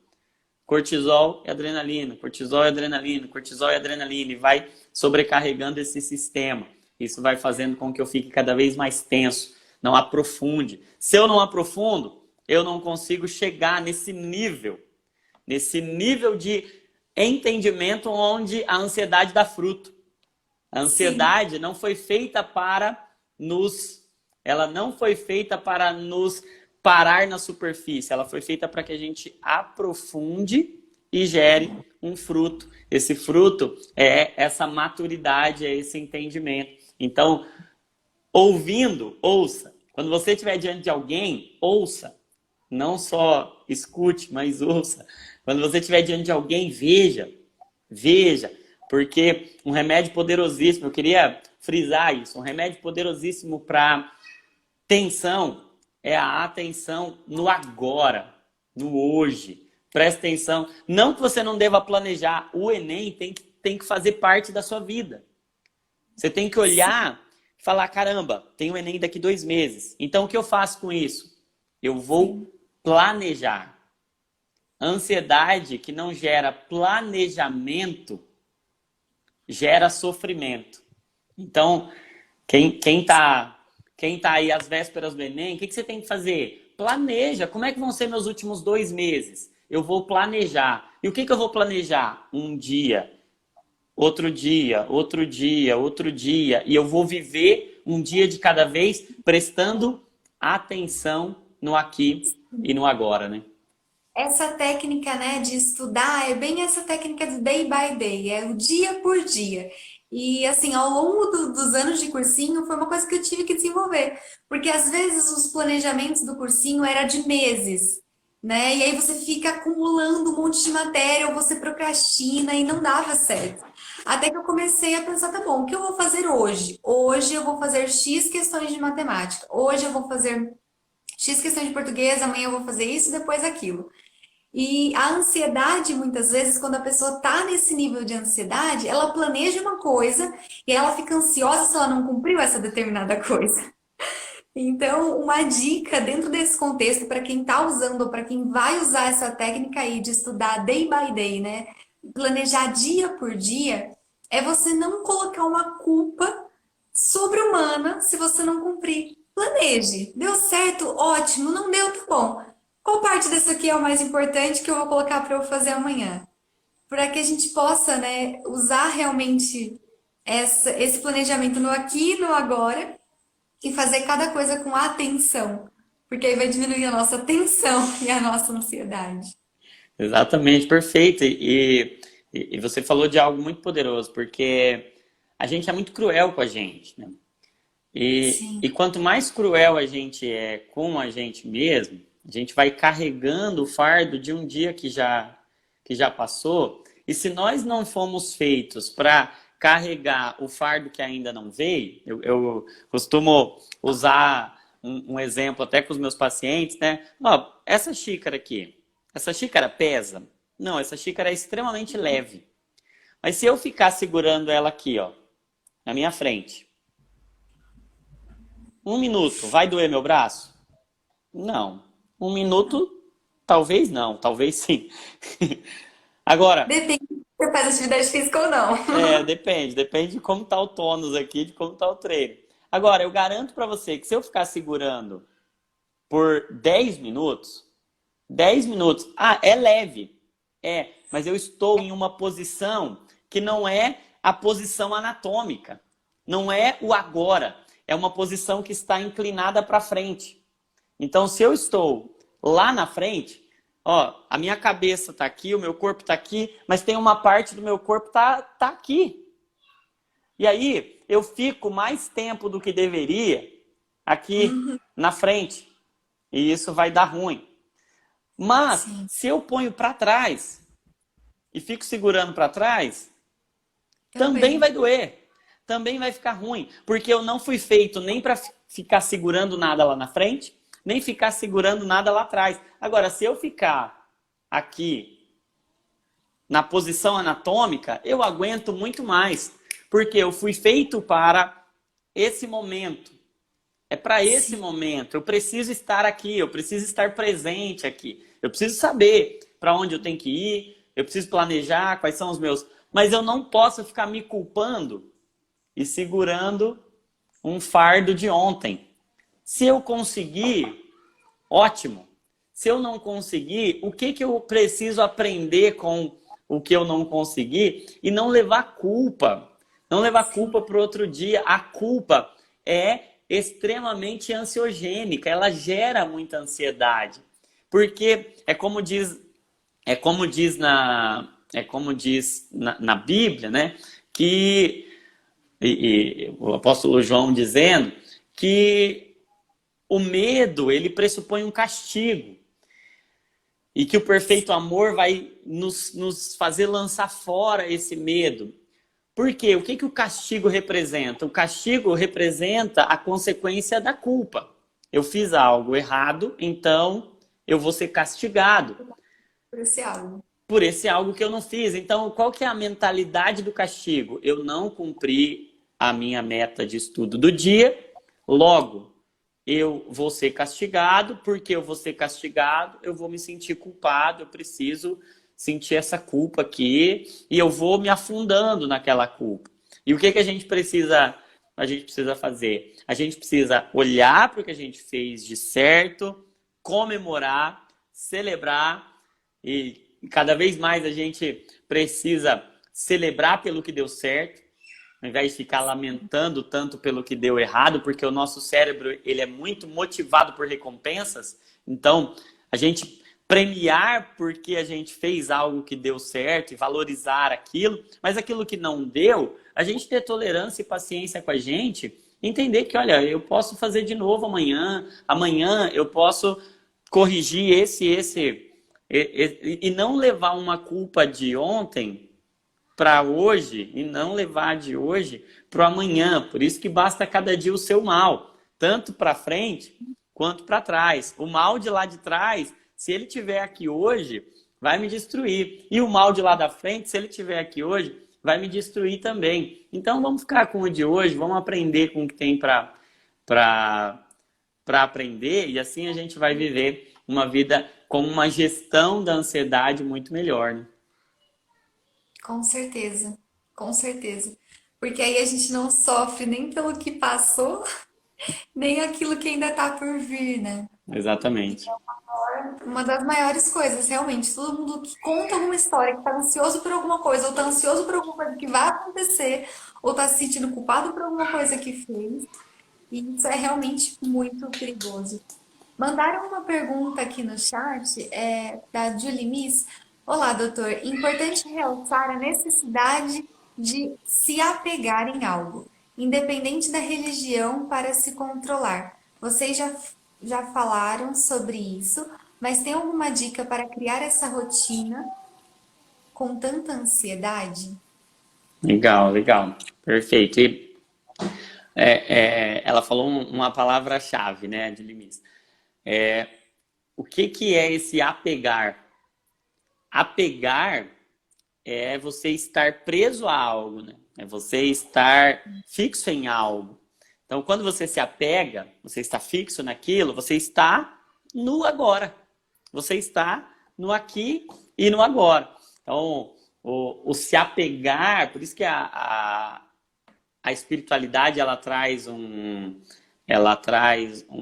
cortisol e adrenalina, cortisol e adrenalina, cortisol e adrenalina, e vai sobrecarregando esse sistema. Isso vai fazendo com que eu fique cada vez mais tenso, não aprofunde. Se eu não aprofundo, eu não consigo chegar nesse nível de entendimento onde a ansiedade dá fruto. A ansiedade não foi feita para ela não foi feita para nos parar na superfície, ela foi feita para que a gente aprofunde e gere um fruto. Esse fruto é essa maturidade, é esse entendimento. Então, ouvindo, ouça. Quando você estiver diante de alguém, ouça. Não só escute, mas ouça. Quando você estiver diante de alguém, veja. Veja. Porque um remédio poderosíssimo, eu queria frisar isso, um remédio poderosíssimo para tensão é a atenção no agora, no hoje. Presta atenção. Não que você não deva planejar. O Enem tem que fazer parte da sua vida. Você tem que olhar e falar: caramba, tem o Enem daqui 2 meses. Então, o que eu faço com isso? Eu vou planejar. Ansiedade que não gera planejamento gera sofrimento. Então, quem tá aí às vésperas do Enem, o que você tem que fazer? Planeja. Como é que vão ser meus últimos 2 meses? Eu vou planejar. E o que eu vou planejar? Um dia, outro dia, outro dia, outro dia. E eu vou viver um dia de cada vez, prestando atenção no aqui e no agora, né? Essa técnica, né, de estudar é bem essa técnica do day by day, é o dia por dia. E assim, ao longo dos anos de cursinho, foi uma coisa que eu tive que desenvolver, porque às vezes os planejamentos do cursinho era de meses. né? E aí você fica acumulando um monte de matéria, ou você procrastina e não dava certo. Até que eu comecei a pensar, tá bom, o que eu vou fazer hoje? Hoje eu vou fazer X questões de matemática. Hoje eu vou fazer X questões de português, amanhã eu vou fazer isso, depois aquilo. E a ansiedade, muitas vezes, quando a pessoa está nesse nível de ansiedade, ela planeja uma coisa e ela fica ansiosa se ela não cumpriu essa determinada coisa. Então, uma dica dentro desse contexto, para quem está usando ou para quem vai usar essa técnica aí de estudar day by day, né? Planejar dia por dia, é você não colocar uma culpa sobre-humana se você não cumprir. Planeje. Deu certo? Ótimo. Não deu? Tá bom. Qual parte desse aqui é o mais importante que eu vou colocar para eu fazer amanhã? Para que a gente possa, né, usar realmente esse planejamento no aqui e no agora e fazer cada coisa com atenção, porque aí vai diminuir a nossa tensão e a nossa ansiedade. Exatamente, perfeito. E você falou de algo muito poderoso, porque a gente é muito cruel com a gente, né? E Sim, quanto mais cruel a gente é com a gente mesmo, a gente vai carregando o fardo de um dia que já passou. E se nós não fomos feitos para carregar o fardo que ainda não veio, eu costumo usar um exemplo até com os meus pacientes, né? Ó, essa xícara aqui, essa xícara pesa? Não, essa xícara é extremamente leve. Mas se eu ficar segurando ela aqui, ó, na minha frente, um minuto, vai doer meu braço? Não. Um minuto, talvez não, talvez sim. Agora, depende se você faz atividade física ou não. depende de como tá o tônus aqui, de como tá o treino. Agora, eu garanto para você que se eu ficar segurando por 10 minutos, é leve, mas eu estou em uma posição que não é a posição anatômica, não é o agora, é uma posição que está inclinada para frente. Então, se eu estou lá na frente, ó, a minha cabeça está aqui, o meu corpo está aqui, mas tem uma parte do meu corpo tá aqui. E aí, eu fico mais tempo do que deveria aqui na frente. E isso vai dar ruim. Mas, Sim, se eu ponho para trás e fico segurando para trás, também também. vai doer. Também vai ficar ruim. Porque eu não fui feito nem para ficar segurando nada lá na frente, nem ficar segurando nada lá atrás. Agora, se eu ficar aqui na posição anatômica, eu aguento muito mais. Porque eu fui feito para esse momento. É para esse Sim, momento. Eu preciso estar aqui, eu preciso estar presente aqui. Eu preciso saber para onde eu tenho que ir, eu preciso planejar quais são os meus. Mas eu não posso ficar me culpando e segurando um fardo de ontem. Se eu conseguir, ótimo. Se eu não conseguir, o que eu preciso aprender com o que eu não consegui e não levar culpa. Não levar sim, culpa para o outro dia. A culpa é extremamente ansiogênica, ela gera muita ansiedade. Porque é como diz na Bíblia, né? Que e o apóstolo João dizendo que o medo ele pressupõe um castigo e que o perfeito amor vai nos fazer lançar fora esse medo. Por quê? O que o castigo representa? O castigo representa a consequência da culpa. Eu fiz algo errado, então eu vou ser castigado por esse algo. por esse algo que eu não fiz. Então, qual que é a mentalidade do castigo? Eu não cumpri a minha meta de estudo do dia, logo eu vou ser castigado, porque eu vou ser castigado, eu vou me sentir culpado, eu preciso sentir essa culpa aqui e eu vou me afundando naquela culpa. E o que a gente precisa fazer? A gente precisa olhar para o que a gente fez de certo, comemorar, celebrar e cada vez mais a gente precisa celebrar pelo que deu certo, ao invés de ficar lamentando tanto pelo que deu errado, porque o nosso cérebro ele é muito motivado por recompensas. Então, a gente premiar porque a gente fez algo que deu certo e valorizar aquilo, mas aquilo que não deu, a gente ter tolerância e paciência com a gente, entender que, olha, eu posso fazer de novo amanhã, amanhã eu posso corrigir e não levar uma culpa de ontem para hoje e não levar de hoje para o amanhã. Por isso que basta cada dia o seu mal, tanto para frente quanto para trás. O mal de lá de trás, se ele estiver aqui hoje, vai me destruir. E o mal de lá da frente, se ele estiver aqui hoje, vai me destruir também. Então vamos ficar com o de hoje, vamos aprender com o que tem para aprender, e assim a gente vai viver uma vida com uma gestão da ansiedade muito melhor, né? Com certeza, com certeza. Porque aí a gente não sofre nem pelo que passou, nem aquilo que ainda tá por vir, né? Exatamente. Uma das maiores coisas, realmente. Todo mundo que conta alguma história, que tá ansioso por alguma coisa, ou tá ansioso por alguma coisa que vai acontecer, ou tá se sentindo culpado por alguma coisa que fez. E isso é realmente muito perigoso. Mandaram uma pergunta aqui no chat, da Julie Miss. Olá, doutor. Importante realçar a necessidade de se apegar em algo, independente da religião, para se controlar. Vocês já falaram sobre isso, mas tem alguma dica para criar essa rotina com tanta ansiedade? Legal, legal. Perfeito. E ela falou uma palavra-chave, né, de Limis. O que é esse apegar? Apegar é você estar preso a algo, né? É você estar fixo em algo. Então, quando você se apega, você está fixo naquilo, você está no agora. Você está no aqui e no agora. Então, o se apegar, por isso que a espiritualidade ela traz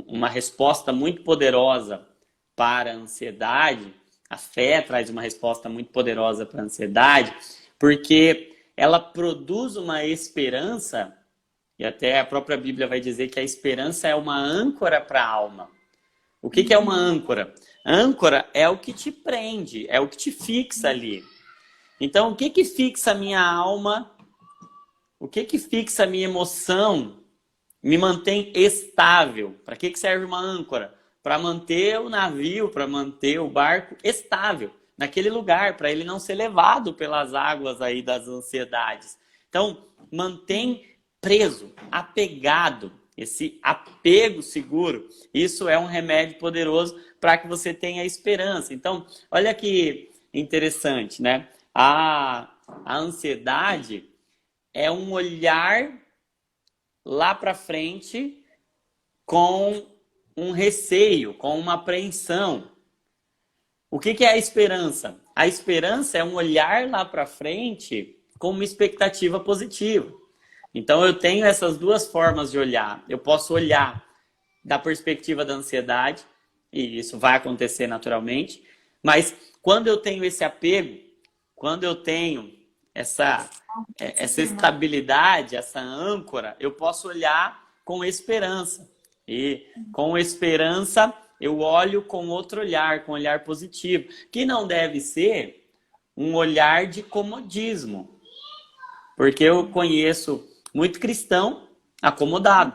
uma resposta muito poderosa para a ansiedade. A fé traz uma resposta muito poderosa para a ansiedade, porque ela produz uma esperança, e até a própria Bíblia vai dizer que a esperança é uma âncora para a alma. O que é uma âncora? Âncora é o que te prende, é o que te fixa ali. Então, o que fixa a minha alma? O que fixa a minha emoção? Me mantém estável. Para que serve uma âncora? Para manter o navio, para manter o barco estável naquele lugar, para ele não ser levado pelas águas aí das ansiedades. Então, mantém preso, apegado, esse apego seguro. Isso é um remédio poderoso para que você tenha esperança. Então, olha que interessante, né? A ansiedade é um olhar lá para frente com um receio, com uma apreensão. O que é a esperança? A esperança é um olhar lá para frente com uma expectativa positiva. Então eu tenho essas duas formas de olhar. Eu posso olhar da perspectiva da ansiedade, e isso vai acontecer naturalmente, mas quando eu tenho esse apego, quando eu tenho essa estabilidade, essa âncora, eu posso olhar com esperança. E com esperança eu olho com outro olhar, com um olhar positivo, que não deve ser um olhar de comodismo. Porque eu conheço muito cristão acomodado,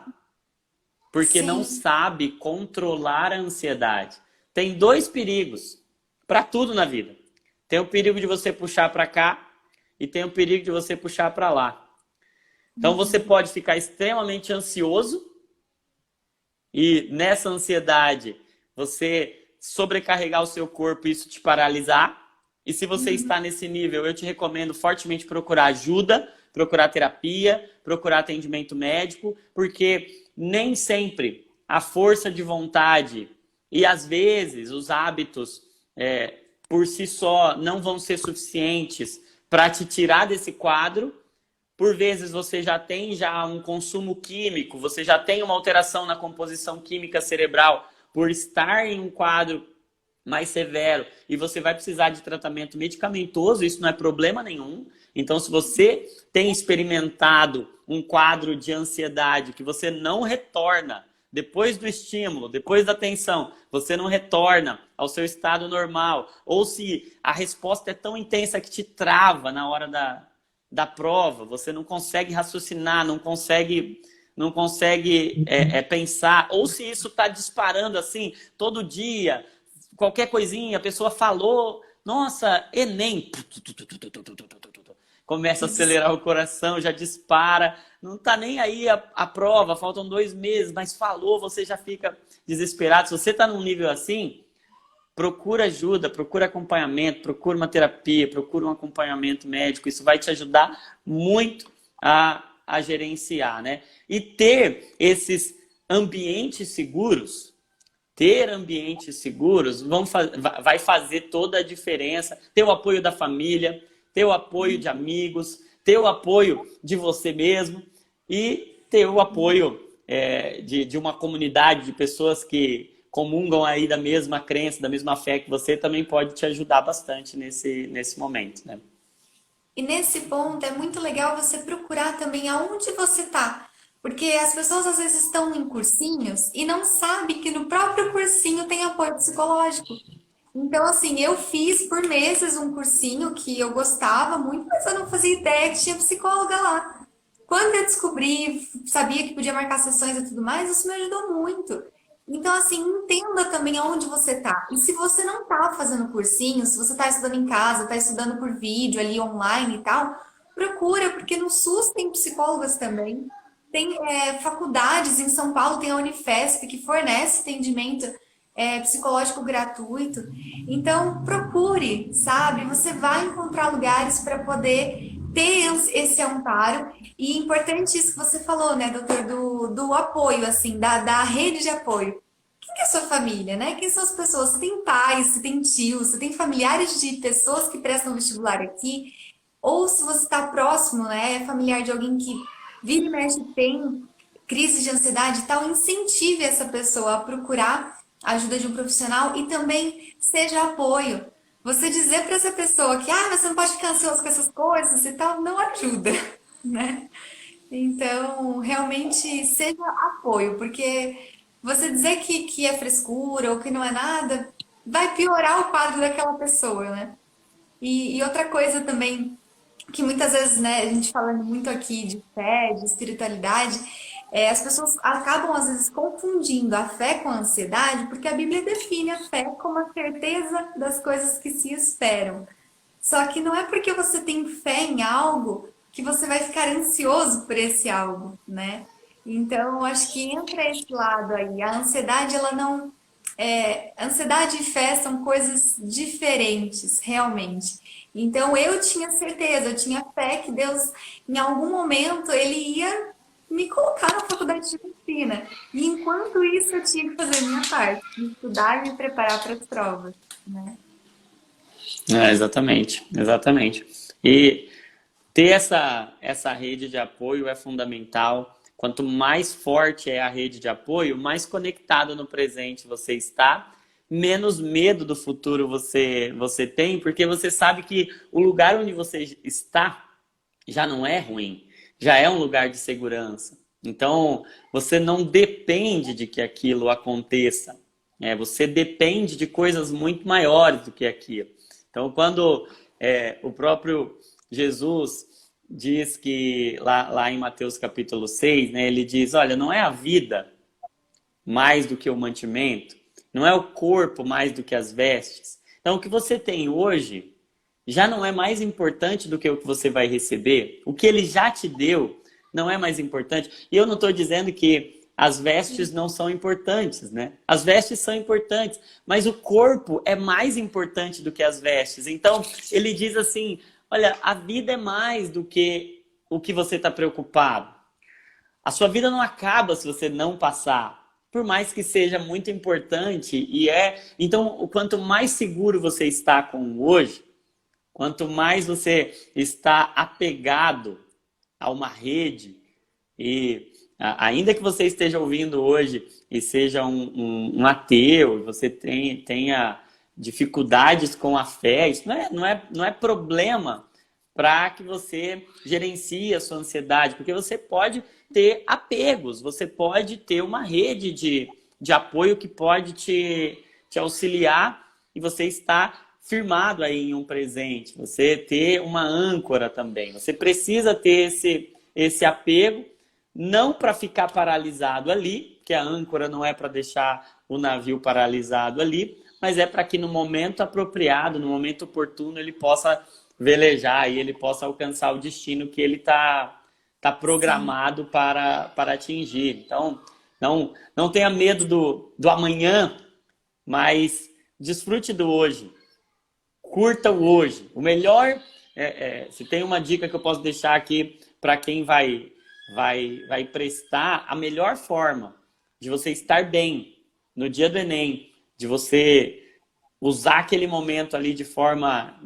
porque Sim. não sabe controlar a ansiedade. Tem dois perigos para tudo na vida. Tem o perigo de você puxar para cá e tem o perigo de você puxar para lá. Então você pode ficar extremamente ansioso e nessa ansiedade você sobrecarregar o seu corpo e isso te paralisar. E se você está nesse nível, eu te recomendo fortemente procurar ajuda, procurar terapia, procurar atendimento médico, porque nem sempre a força de vontade e às vezes os hábitos por si só não vão ser suficientes para te tirar desse quadro. Por vezes você já tem um consumo químico, você já tem uma alteração na composição química cerebral por estar em um quadro mais severo e você vai precisar de tratamento medicamentoso, isso não é problema nenhum. Então, se você tem experimentado um quadro de ansiedade que você não retorna depois do estímulo, depois da tensão, você não retorna ao seu estado normal, ou se a resposta é tão intensa que te trava na hora da prova, você não consegue raciocinar, não consegue pensar, ou se isso está disparando assim todo dia, qualquer coisinha, a pessoa falou, nossa, Enem, começa a acelerar o coração, já dispara, não tá nem aí a prova, faltam 2 meses, mas falou, você já fica desesperado. Se você tá num nível assim, procura ajuda, procura acompanhamento, procura uma terapia, procura um acompanhamento médico. Isso vai te ajudar muito a gerenciar, né? E ter esses ambientes seguros, vai fazer toda a diferença. Ter o apoio da família, ter o apoio de amigos, ter o apoio de você mesmo e ter o apoio de uma comunidade de pessoas que comungam aí da mesma crença, da mesma fé que você, também pode te ajudar bastante nesse momento, né? E nesse ponto é muito legal você procurar também aonde você tá. Porque as pessoas às vezes estão em cursinhos e não sabem que no próprio cursinho tem apoio psicológico. Então, assim, eu fiz por meses um cursinho que eu gostava muito, mas eu não fazia ideia que tinha psicóloga lá. Quando eu descobri, sabia que podia marcar sessões e tudo mais, isso me ajudou muito. Então, assim, entenda também aonde você tá. E se você não tá fazendo cursinho, se você tá estudando em casa, tá estudando por vídeo ali online e tal, procura, porque no SUS tem psicólogas também. Tem faculdades em São Paulo, tem a Unifesp que fornece atendimento psicológico gratuito. Então, procure, sabe? Você vai encontrar lugares para poder ter esse amparo. E importante isso que você falou, né, doutor, do apoio, assim, da rede de apoio. Quem que é a sua família, né? Quem são as pessoas? Você tem pais, você tem tios, você tem familiares de pessoas que prestam vestibular aqui, ou se você está próximo, né, é familiar de alguém que vira e mexe tem crise de ansiedade e tal, incentive essa pessoa a procurar a ajuda de um profissional e também seja apoio. Você dizer para essa pessoa que você não pode ficar ansioso com essas coisas e tal, não ajuda, né? Então, realmente seja apoio, porque você dizer que é frescura ou que não é nada, vai piorar o quadro daquela pessoa, né? E outra coisa também, que muitas vezes, né, a gente falando muito aqui de fé, de espiritualidade, as pessoas acabam às vezes confundindo a fé com a ansiedade, porque a Bíblia define a fé como a certeza das coisas que se esperam. Só que não é porque você tem fé em algo que você vai ficar ansioso por esse algo, né? Então, eu acho que entra esse lado aí. A ansiedade, ela não. Ansiedade e fé são coisas diferentes, realmente. Então, eu tinha certeza, eu tinha fé que Deus, em algum momento, Ele ia me colocar na faculdade de medicina. E enquanto isso, eu tinha que fazer a minha parte, estudar e me preparar para as provas, né? Exatamente, exatamente. E ter essa rede de apoio é fundamental. Quanto mais forte é a rede de apoio, mais conectado no presente você está, menos medo do futuro você tem, porque você sabe que o lugar onde você está já não é ruim, já é um lugar de segurança. Então, você não depende de que aquilo aconteça. Você depende de coisas muito maiores do que aquilo. Então, quando o próprio Jesus diz que, lá em Mateus capítulo 6, né, ele diz, olha, não é a vida mais do que o mantimento, não é o corpo mais do que as vestes. Então, o que você tem hoje já não é mais importante do que o que você vai receber. O que ele já te deu não é mais importante. E eu não estou dizendo que as vestes não são importantes, né? As vestes são importantes, mas o corpo é mais importante do que as vestes. Então, ele diz assim, olha, a vida é mais do que o que você está preocupado. A sua vida não acaba se você não passar, por mais que seja muito importante. Então, quanto mais seguro você está com o hoje, quanto mais você está apegado a uma rede, e ainda que você esteja ouvindo hoje e seja um ateu, você tenha dificuldades com a fé, isso não é problema para que você gerencie a sua ansiedade, porque você pode ter apegos, você pode ter uma rede de apoio que pode te auxiliar e você está firmado aí em um presente, você ter uma âncora também. Você precisa ter esse apego, não para ficar paralisado ali, que a âncora não é para deixar o navio paralisado ali, mas é para que no momento apropriado, no momento oportuno, ele possa velejar e ele possa alcançar o destino que ele tá Sim. programado para atingir. Então, não tenha medo do amanhã, mas desfrute do hoje. Curta o hoje. O melhor, se tem uma dica que eu posso deixar aqui para quem vai prestar, a melhor forma de você estar bem no dia do Enem, de você usar aquele momento ali de forma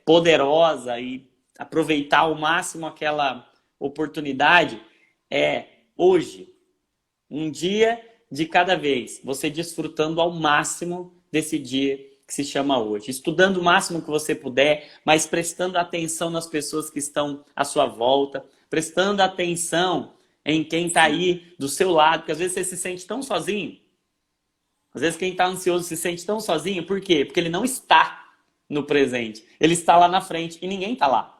poderosa e aproveitar ao máximo aquela oportunidade, é hoje, um dia de cada vez, você desfrutando ao máximo desse dia que se chama hoje. Estudando o máximo que você puder, mas prestando atenção nas pessoas que estão à sua volta, prestando atenção em quem está aí do seu lado, porque às vezes você se sente tão sozinho. Às vezes quem está ansioso se sente tão sozinho, por quê? Porque ele não está no presente. Ele está lá na frente e ninguém está lá.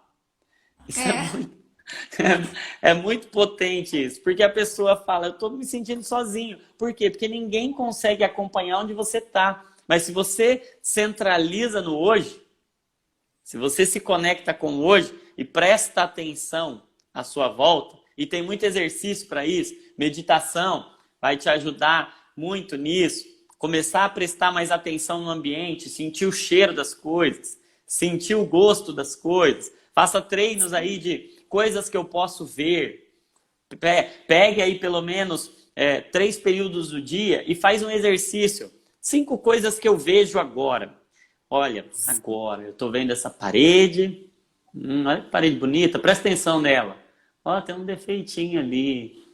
Isso É. é muito potente isso, porque a pessoa fala, eu estou me sentindo sozinho. Por quê? Porque ninguém consegue acompanhar onde você está. Mas se você centraliza no hoje, se você se conecta com o hoje e presta atenção à sua volta, e tem muito exercício para isso, meditação vai te ajudar muito nisso, começar a prestar mais atenção no ambiente, sentir o cheiro das coisas, sentir o gosto das coisas, faça treinos aí de coisas que eu posso ver, pegue aí pelo menos 3 períodos do dia e faz um exercício. 5 coisas que eu vejo agora. Olha, agora eu estou vendo essa parede. Olha que parede bonita, presta atenção nela. Ó, tem um defeitinho ali.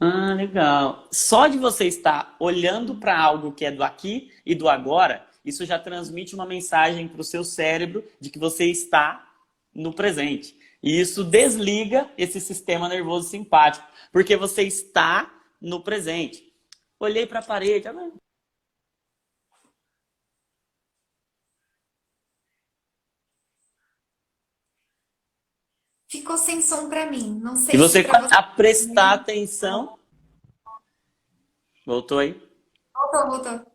Ah, legal. Só de você estar olhando para algo que é do aqui e do agora, isso já transmite uma mensagem para o seu cérebro de que você está no presente. E isso desliga esse sistema nervoso simpático, porque você está no presente. Olhei para a parede, Ficou sem som para mim. Não e sei se você para começa você a prestar também. atenção. Voltou aí? Voltou, voltou.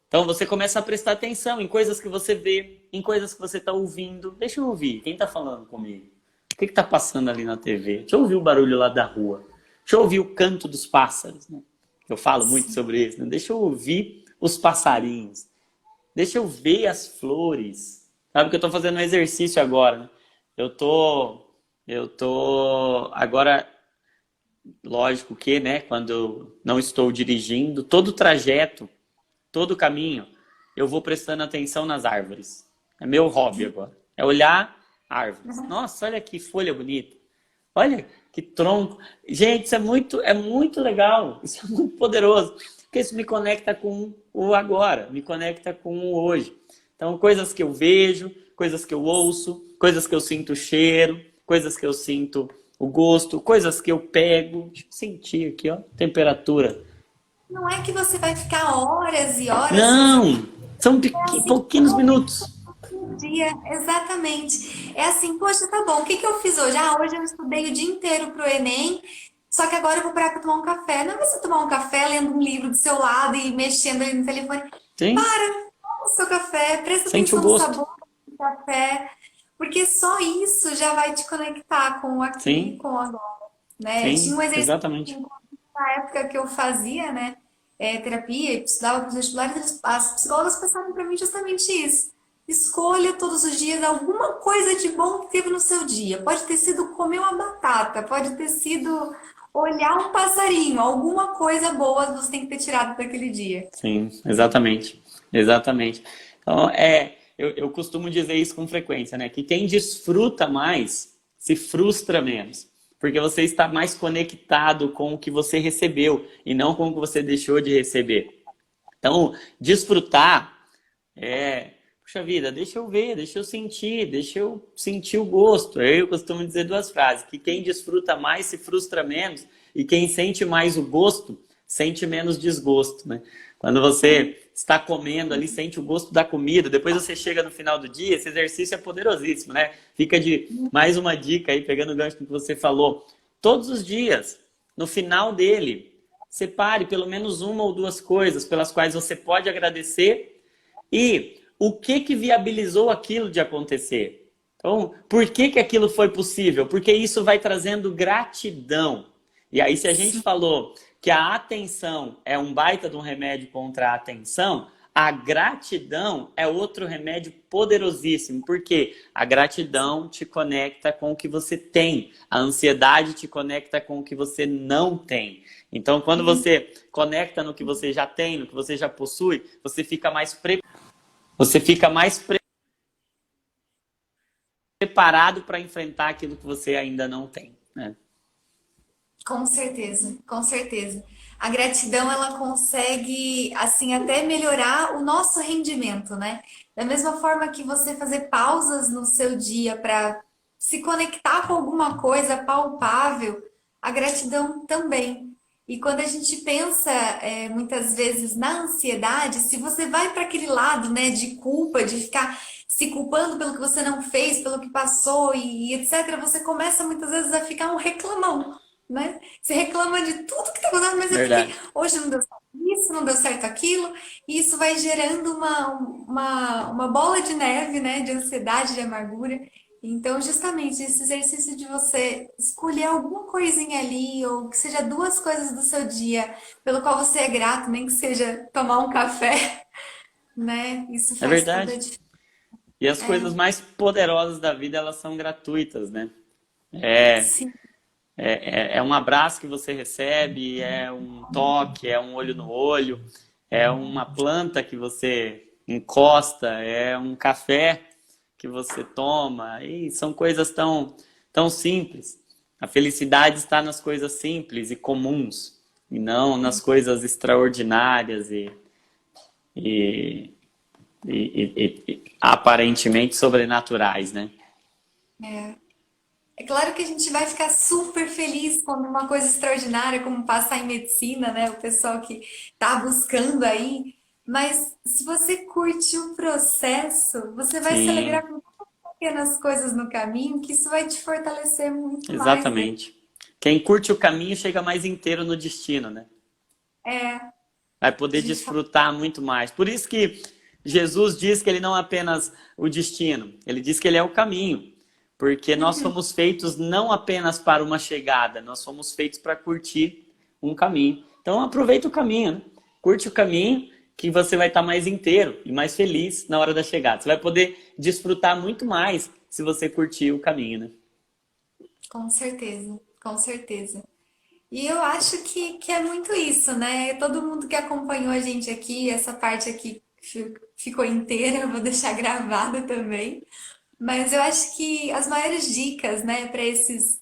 Então você começa a prestar atenção em coisas que você vê, em coisas que você está ouvindo. Deixa eu ouvir, quem está falando comigo? O que está passando ali na TV? Deixa eu ouvir o barulho lá da rua. Deixa eu ouvir o canto dos pássaros, né? Eu falo muito Sim. sobre isso, né? Deixa eu ouvir os passarinhos. Deixa eu ver as flores. Sabe que eu estou fazendo um exercício agora, né? Eu tô agora, lógico que, né? Quando eu não estou dirigindo, todo o trajeto, todo o caminho, eu vou prestando atenção nas árvores. É meu hobby agora. É olhar árvores. Nossa, olha que folha bonita. Olha que tronco. Gente, isso é muito legal. Isso é muito poderoso. Porque isso me conecta com o agora, me conecta com o hoje. Então, coisas que eu vejo, coisas que eu ouço, coisas que eu sinto o cheiro, coisas que eu sinto o gosto, coisas que eu pego. Deixa eu sentir aqui, ó, temperatura. Não é que você vai ficar horas e horas fazendo Não! São assim, pouquinhos minutos. um dia, exatamente. É assim, poxa, tá bom, o que que eu fiz hoje? Ah, hoje eu estudei o dia inteiro pro Enem, só que agora eu vou parar para tomar um café. Não é você tomar um café lendo um livro do seu lado e mexendo ali no telefone. Sim? Toma o seu café, presta Sente o atenção no gosto. sabor do café, porque só isso já vai te conectar com o aqui e Sim, com o agora, né? Tinha um sim, exercício exatamente. na época que eu fazia, né, terapia e estudava para os vestibulares, as psicólogas passavam para mim justamente isso. Escolha todos os dias alguma coisa de bom que teve no seu dia. Pode ter sido comer uma batata, pode ter sido olhar um passarinho, alguma coisa boa você tem que ter tirado daquele dia. Sim, exatamente. Exatamente. Então, eu costumo dizer isso com frequência, né? Que quem desfruta mais se frustra menos. Porque você está mais conectado com o que você recebeu e não com o que você deixou de receber. Então, desfrutar puxa vida, deixa eu ver, deixa eu sentir o gosto. Eu costumo dizer 2 frases, que quem desfruta mais se frustra menos e quem sente mais o gosto sente menos desgosto, né? Quando você está comendo ali, sente o gosto da comida, depois você chega no final do dia, esse exercício é poderosíssimo, né? Fica de mais uma dica aí, pegando o gancho que você falou. Todos os dias, no final dele, separe pelo menos uma ou duas coisas pelas quais você pode agradecer e o que viabilizou aquilo de acontecer. Então, por que aquilo foi possível? Porque isso vai trazendo gratidão. E aí, se a gente falou que a atenção é um baita de um remédio contra a atenção, a gratidão é outro remédio poderosíssimo, porque a gratidão te conecta com o que você tem, a ansiedade te conecta com o que você não tem. Então, quando você conecta no que você já tem, no que você já possui, você fica mais preparado para enfrentar aquilo que você ainda não tem, né? Com certeza, com certeza. A gratidão, ela consegue, assim, até melhorar o nosso rendimento, né? Da mesma forma que você fazer pausas no seu dia para se conectar com alguma coisa palpável, a gratidão também. E quando a gente pensa, muitas vezes na ansiedade, se você vai para aquele lado, né, de culpa, de ficar se culpando pelo que você não fez, pelo que passou e etc., você começa muitas vezes a ficar um reclamão, né? Você reclama de tudo que tá acontecendo, mas é porque Verdade. hoje não deu certo isso, não deu certo aquilo, e isso vai gerando uma bola de neve, né? De ansiedade, de amargura. Então, justamente, esse exercício de você escolher alguma coisinha ali, ou que seja duas coisas do seu dia, pelo qual você é grato, nem que seja tomar um café, né? Isso É faz toda a verdade. diferença. E as coisas mais poderosas da vida, elas são gratuitas, né? É, Sim, é um abraço que você recebe, é um toque, é um olho no olho, é uma planta que você encosta, é um café que você toma, e são coisas tão simples. A felicidade está nas coisas simples e comuns, e não nas coisas extraordinárias e, e aparentemente sobrenaturais, né? é. É claro que a gente vai ficar super feliz quando uma coisa extraordinária, como passar em medicina, né? O pessoal que tá buscando aí. Mas se você curte o processo, você vai se alegrar Sim, com pequenas coisas no caminho, que isso vai te fortalecer muito mais, né? exatamente. Quem curte o caminho chega mais inteiro no destino, né? É, Vai poder de fato. desfrutar muito mais. Por isso que Jesus diz que ele não é apenas o destino, ele diz que ele é o caminho. Porque nós fomos feitos não apenas para uma chegada, nós fomos feitos para curtir um caminho. Então aproveita o caminho, né? Curte o caminho que você vai estar mais inteiro e mais feliz na hora da chegada. Você vai poder desfrutar muito mais se você curtir o caminho, né? Com certeza, com certeza. E eu acho que é muito isso, né? Todo mundo que acompanhou a gente aqui, essa parte aqui ficou inteira, eu vou deixar gravada também. Mas eu acho que as maiores dicas, né, para esses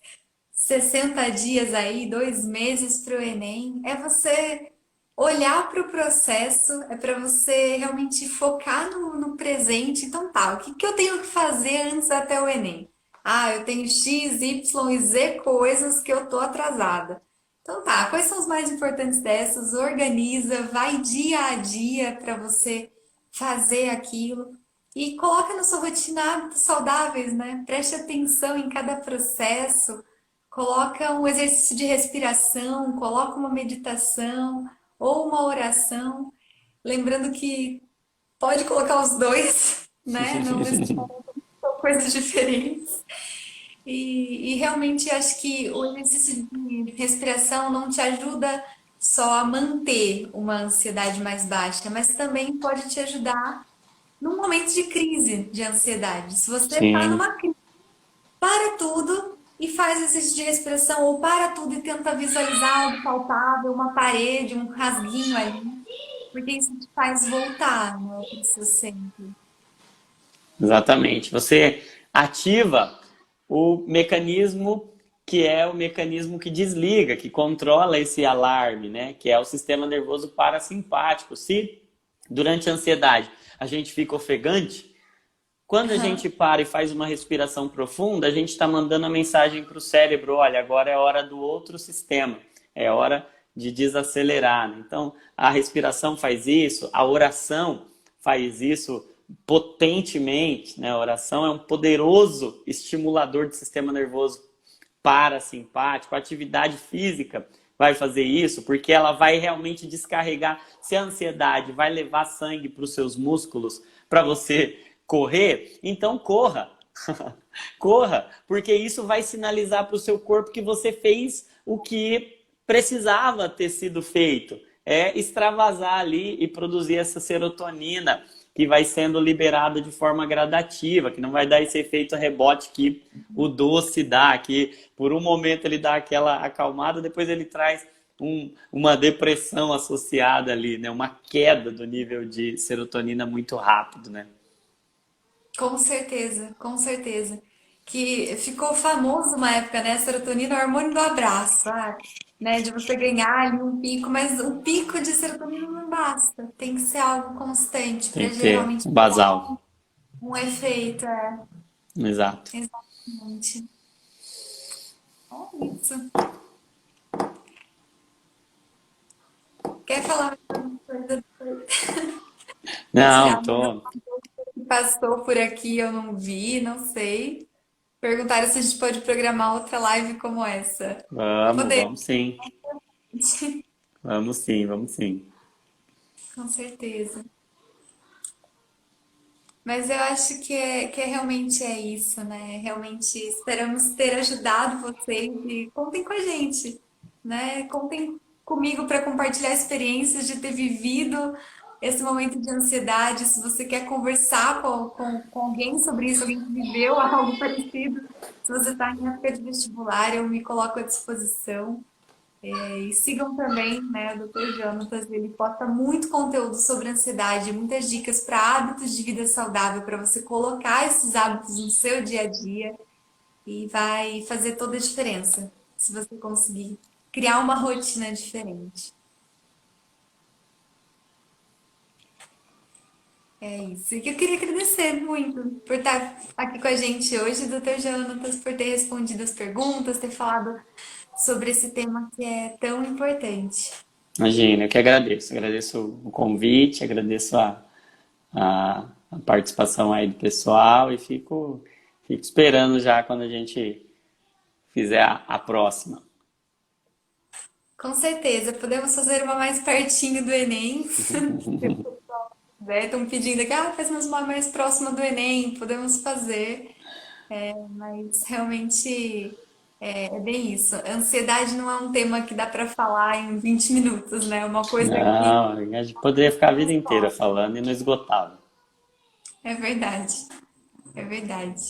60 dias aí, 2 meses para o Enem, é você olhar para o processo, é para você realmente focar no presente. Então tá, o que que eu tenho que fazer antes até o Enem? Ah, eu tenho X, Y e Z coisas que eu tô atrasada. Então tá, quais são os mais importantes dessas? Organiza, vai dia a dia para você fazer aquilo. E coloca na sua rotina hábitos saudáveis, né? Preste atenção em cada processo, coloca um exercício de respiração, coloca uma meditação ou uma oração, lembrando que pode colocar os dois, né? Não necessariamente são coisas diferentes. E realmente acho que o exercício de respiração não te ajuda só a manter uma ansiedade mais baixa, mas também pode te ajudar num momento de crise de ansiedade. Se você está Sim, numa crise, para tudo e faz exercício de respiração, ou para tudo e tenta visualizar algo palpável, uma parede, um rasguinho ali, porque isso te faz voltar, né, para o seu centro. exatamente. Você ativa o mecanismo que é o mecanismo que desliga, que controla esse alarme, né? Que é o sistema nervoso parasimpático. Se durante a ansiedade a gente fica ofegante, quando a Aham. gente para e faz uma respiração profunda, a gente está mandando a mensagem para o cérebro: olha, agora é hora do outro sistema, é hora de desacelerar, né? Então, a respiração faz isso, a oração faz isso potentemente, né? A oração é um poderoso estimulador do sistema nervoso parasimpático. A atividade física vai fazer isso, porque ela vai realmente descarregar. Se a ansiedade vai levar sangue para os seus músculos para você correr, então corra. Corra, porque isso vai sinalizar para o seu corpo que você fez o que precisava ter sido feito. É extravasar ali e produzir essa serotonina que vai sendo liberada de forma gradativa, que não vai dar esse efeito rebote que o doce dá, que por um momento ele dá aquela acalmada, depois ele traz uma depressão associada ali, né? Uma queda do nível de serotonina muito rápido, né? Com certeza, com certeza. Que ficou famoso uma época, né? Serotonina, o hormônio do abraço, né? De você ganhar ali um pico, mas o pico de serotonina não basta. Tem que ser algo constante Tem para que ter geralmente um dar basal. um efeito. Exato. Exatamente. É isso. Quer falar mais alguma coisa? Não, Tirar uma tô. que passou por aqui, eu não vi, não sei. Perguntaram se a gente pode programar outra live como essa. Podemos. Vamos sim. Vamos sim, vamos sim. Com certeza. Mas eu acho que realmente é isso, né? Realmente esperamos ter ajudado vocês e contem com a gente, né? Contem comigo para compartilhar experiências de ter vivido esse momento de ansiedade. Se você quer conversar com alguém sobre isso, alguém que viveu algo parecido, se você está em época de vestibular, eu me coloco à disposição. E sigam também, né, o Dr. Jonatas, ele posta muito conteúdo sobre ansiedade, muitas dicas para hábitos de vida saudável, para você colocar esses hábitos no seu dia a dia e vai fazer toda a diferença, se você conseguir criar uma rotina diferente. É isso. E que eu queria agradecer muito por estar aqui com a gente hoje, Dr. Jonatas, por ter respondido as perguntas, ter falado sobre esse tema que é tão importante. Imagina, eu que agradeço. Agradeço o convite, agradeço a participação aí do pessoal e fico esperando já quando a gente fizer a próxima. Com certeza, podemos fazer uma mais pertinho do Enem. Estão pedindo aqui, faz uma mais próxima do Enem, podemos fazer, mas realmente é bem isso. Ansiedade não é um tema que dá para falar em 20 minutos, né? É uma coisa que Não, a gente poderia ficar a vida inteira falando e não esgotava. é verdade, é verdade.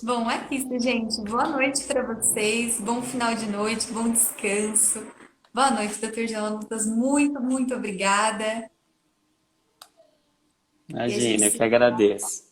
Bom, é isso, gente. Boa noite para vocês, bom final de noite, bom descanso. Boa noite, Dr. Jonatas. Muito, muito obrigada. E a gente Imagina, eu se que agradeço.